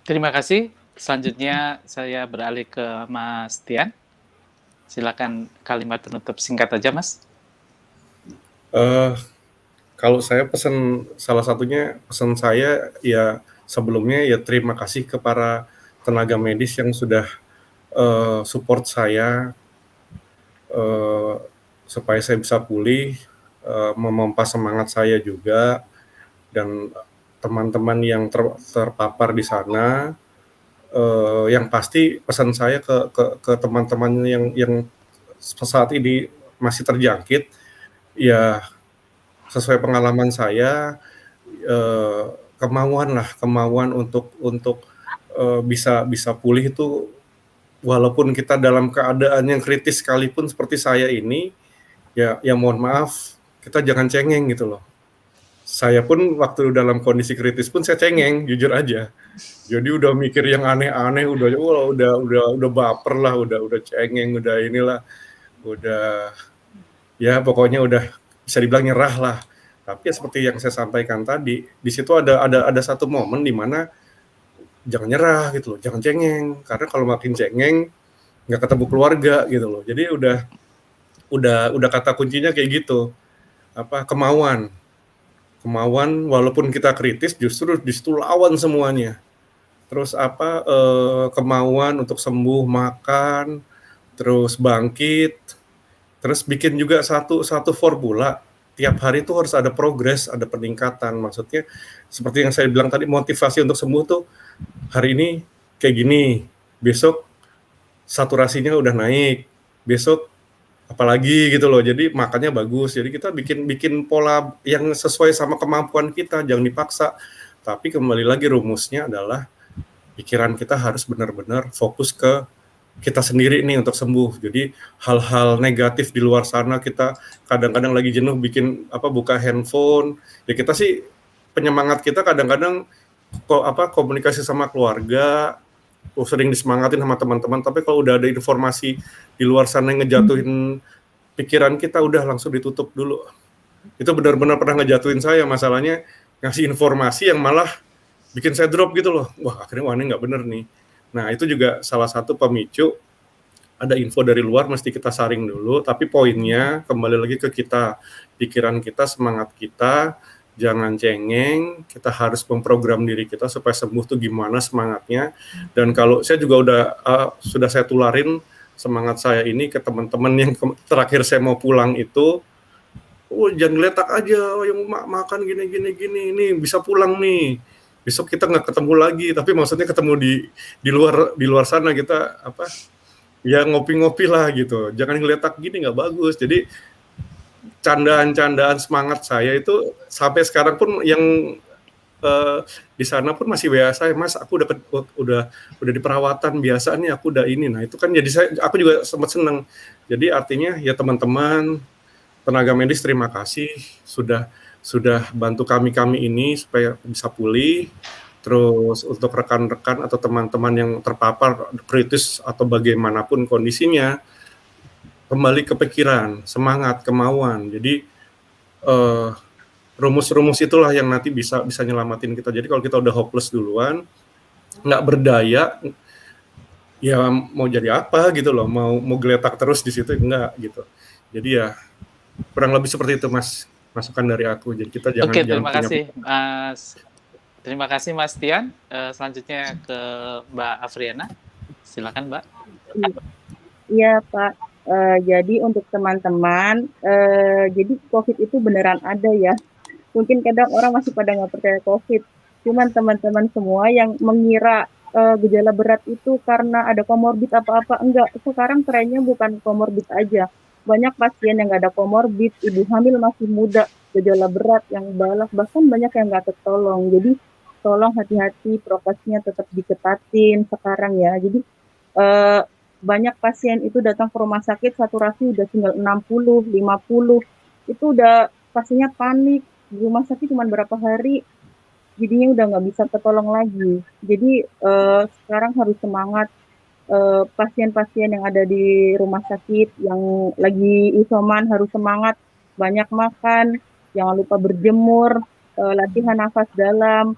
A: Terima kasih. Selanjutnya saya beralih ke Mas Tian. Silakan kalimat penutup singkat aja, Mas.
C: Kalau saya salah satunya pesan saya ya sebelumnya ya terima kasih ke para tenaga medis yang sudah support saya supaya saya bisa pulih, memompa semangat saya juga, dan teman-teman yang terpapar di sana. Yang pasti pesan saya ke teman-teman yang saat ini masih terjangkit, ya sesuai pengalaman saya, kemauan untuk bisa pulih itu, walaupun kita dalam keadaan yang kritis sekalipun seperti saya ini, ya mohon maaf, kita jangan cengeng gitu loh. Saya pun waktu dalam kondisi kritis pun saya cengeng, jujur aja. Jadi udah mikir yang aneh-aneh, udah baper lah, udah cengeng, udah inilah, udah ya pokoknya udah bisa dibilang nyerah lah. Tapi ya seperti yang saya sampaikan tadi, di situ ada satu momen di mana jangan nyerah gitu loh, jangan cengeng, karena kalau makin cengeng nggak ketemu keluarga gitu loh. Jadi udah kata kuncinya kayak gitu, kemauan walaupun kita kritis justru di situ lawan semuanya. Terus kemauan untuk sembuh, makan, terus bangkit, terus bikin juga satu formula. Tiap hari itu harus ada progres, ada peningkatan. Maksudnya seperti yang saya bilang tadi, motivasi untuk sembuh tuh hari ini kayak gini, besok saturasinya udah naik, besok apalagi gitu loh. Jadi makannya bagus. Jadi kita bikin pola yang sesuai sama kemampuan kita, jangan dipaksa. Tapi kembali lagi rumusnya adalah pikiran kita harus benar-benar fokus ke kita sendiri nih untuk sembuh. Jadi hal-hal negatif di luar sana, kita kadang-kadang lagi jenuh buka handphone. Ya kita sih penyemangat kita kadang-kadang komunikasi sama keluarga, sering disemangatin sama teman-teman, tapi kalau udah ada informasi di luar sana yang ngejatuhin pikiran kita, udah langsung ditutup dulu. Itu benar-benar pernah ngejatuhin saya, masalahnya ngasih informasi yang malah bikin saya drop gitu loh. Wah, akhirnya ini nggak bener nih. Nah, itu juga salah satu pemicu. Ada info dari luar, mesti kita saring dulu. Tapi poinnya kembali lagi ke kita, pikiran kita, semangat kita, jangan cengeng. Kita harus memprogram diri kita supaya sembuh tuh gimana semangatnya. Dan kalau saya juga sudah saya tularin semangat saya ini ke teman-teman yang terakhir saya mau pulang itu. Jangan letak aja, yang makan gini, ini bisa pulang nih. Besok kita nggak ketemu lagi, tapi maksudnya ketemu di luar sana, kita ya ngopi-ngopi lah gitu. Jangan ngeletak gini, nggak bagus. Jadi candaan-candaan semangat saya itu sampai sekarang pun yang di sana pun masih WA saya, Mas, aku udah di perawatan biasa nih, aku udah ini. Nah itu kan jadi aku juga sempat seneng. Jadi artinya ya teman-teman tenaga medis, terima kasih sudah bantu kami ini supaya bisa pulih. Terus untuk rekan-rekan atau teman-teman yang terpapar kritis atau bagaimanapun kondisinya, kembali ke pikiran, semangat, kemauan. Jadi rumus-rumus itulah yang nanti bisa nyelamatin kita. Jadi kalau kita udah hopeless duluan, nggak berdaya, ya mau jadi apa gitu loh, mau geletak terus di situ, enggak gitu. Jadi ya kurang lebih seperti itu, Mas, masukan dari aku. Jadi kita jangan.
A: Oke, terima kasih Mas. Terima kasih Mas Tian. Selanjutnya ke Mbak Afriana. Silakan, Mbak.
D: Iya, Pak. Jadi untuk teman-teman, jadi COVID itu beneran ada ya. Mungkin kadang orang masih pada nggak percaya COVID. Cuman teman-teman semua yang mengira gejala berat itu karena ada komorbid apa-apa, enggak. Sekarang trennya bukan komorbid aja. Banyak pasien yang nggak ada komorbid, ibu hamil masih muda, gejala berat yang balak, bahkan banyak yang nggak tertolong. Jadi tolong hati-hati, prokesnya tetap diketatin sekarang ya. Jadi banyak pasien itu datang ke rumah sakit, saturasi udah tinggal 60, 50, itu udah pasiennya panik, di rumah sakit cuma berapa hari, jadinya udah nggak bisa ketolong lagi. Jadi sekarang harus semangat. Pasien-pasien yang ada di rumah sakit yang lagi isoman harus semangat, banyak makan, jangan lupa berjemur, latihan nafas dalam,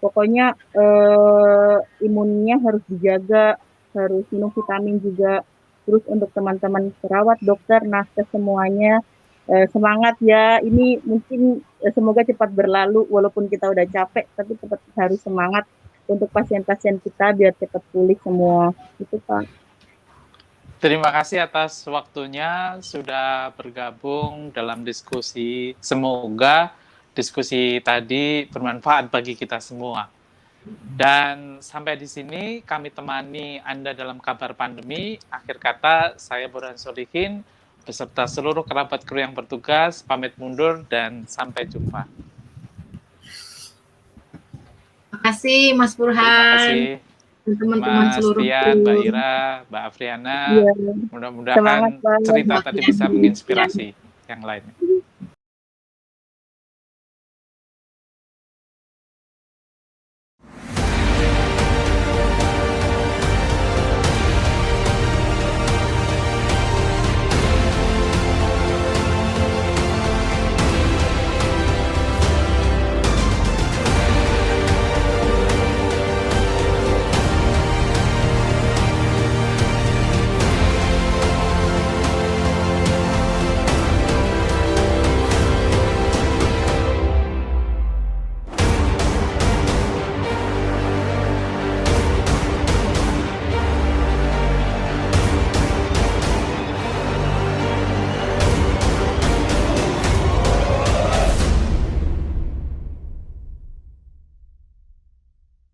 D: pokoknya imunnya harus dijaga, harus minum vitamin juga. Terus untuk teman-teman perawat, dokter, nakes semuanya, semangat ya. Ini mungkin semoga cepat berlalu, walaupun kita udah capek, tapi tetap harus semangat untuk pasien-pasien kita biar cepat pulih semua. Itu, Pak.
A: Terima kasih atas waktunya sudah bergabung dalam diskusi. Semoga diskusi tadi bermanfaat bagi kita semua. Dan sampai di sini kami temani Anda dalam kabar pandemi. Akhir kata, saya Burhan Solihin beserta seluruh kerabat kru yang bertugas pamit mundur dan sampai jumpa.
B: kasih Mas
A: Terima
B: Burhan,
A: kasih
B: teman-teman
A: Mas
B: seluruh
A: Dian, Mbak
B: tim.
A: Ira, Mbak Afriana.
D: Iya.
A: Mudah-mudahan
D: Semangat, Bang.
A: cerita tadi bisa
B: Oke.
A: menginspirasi yang lain.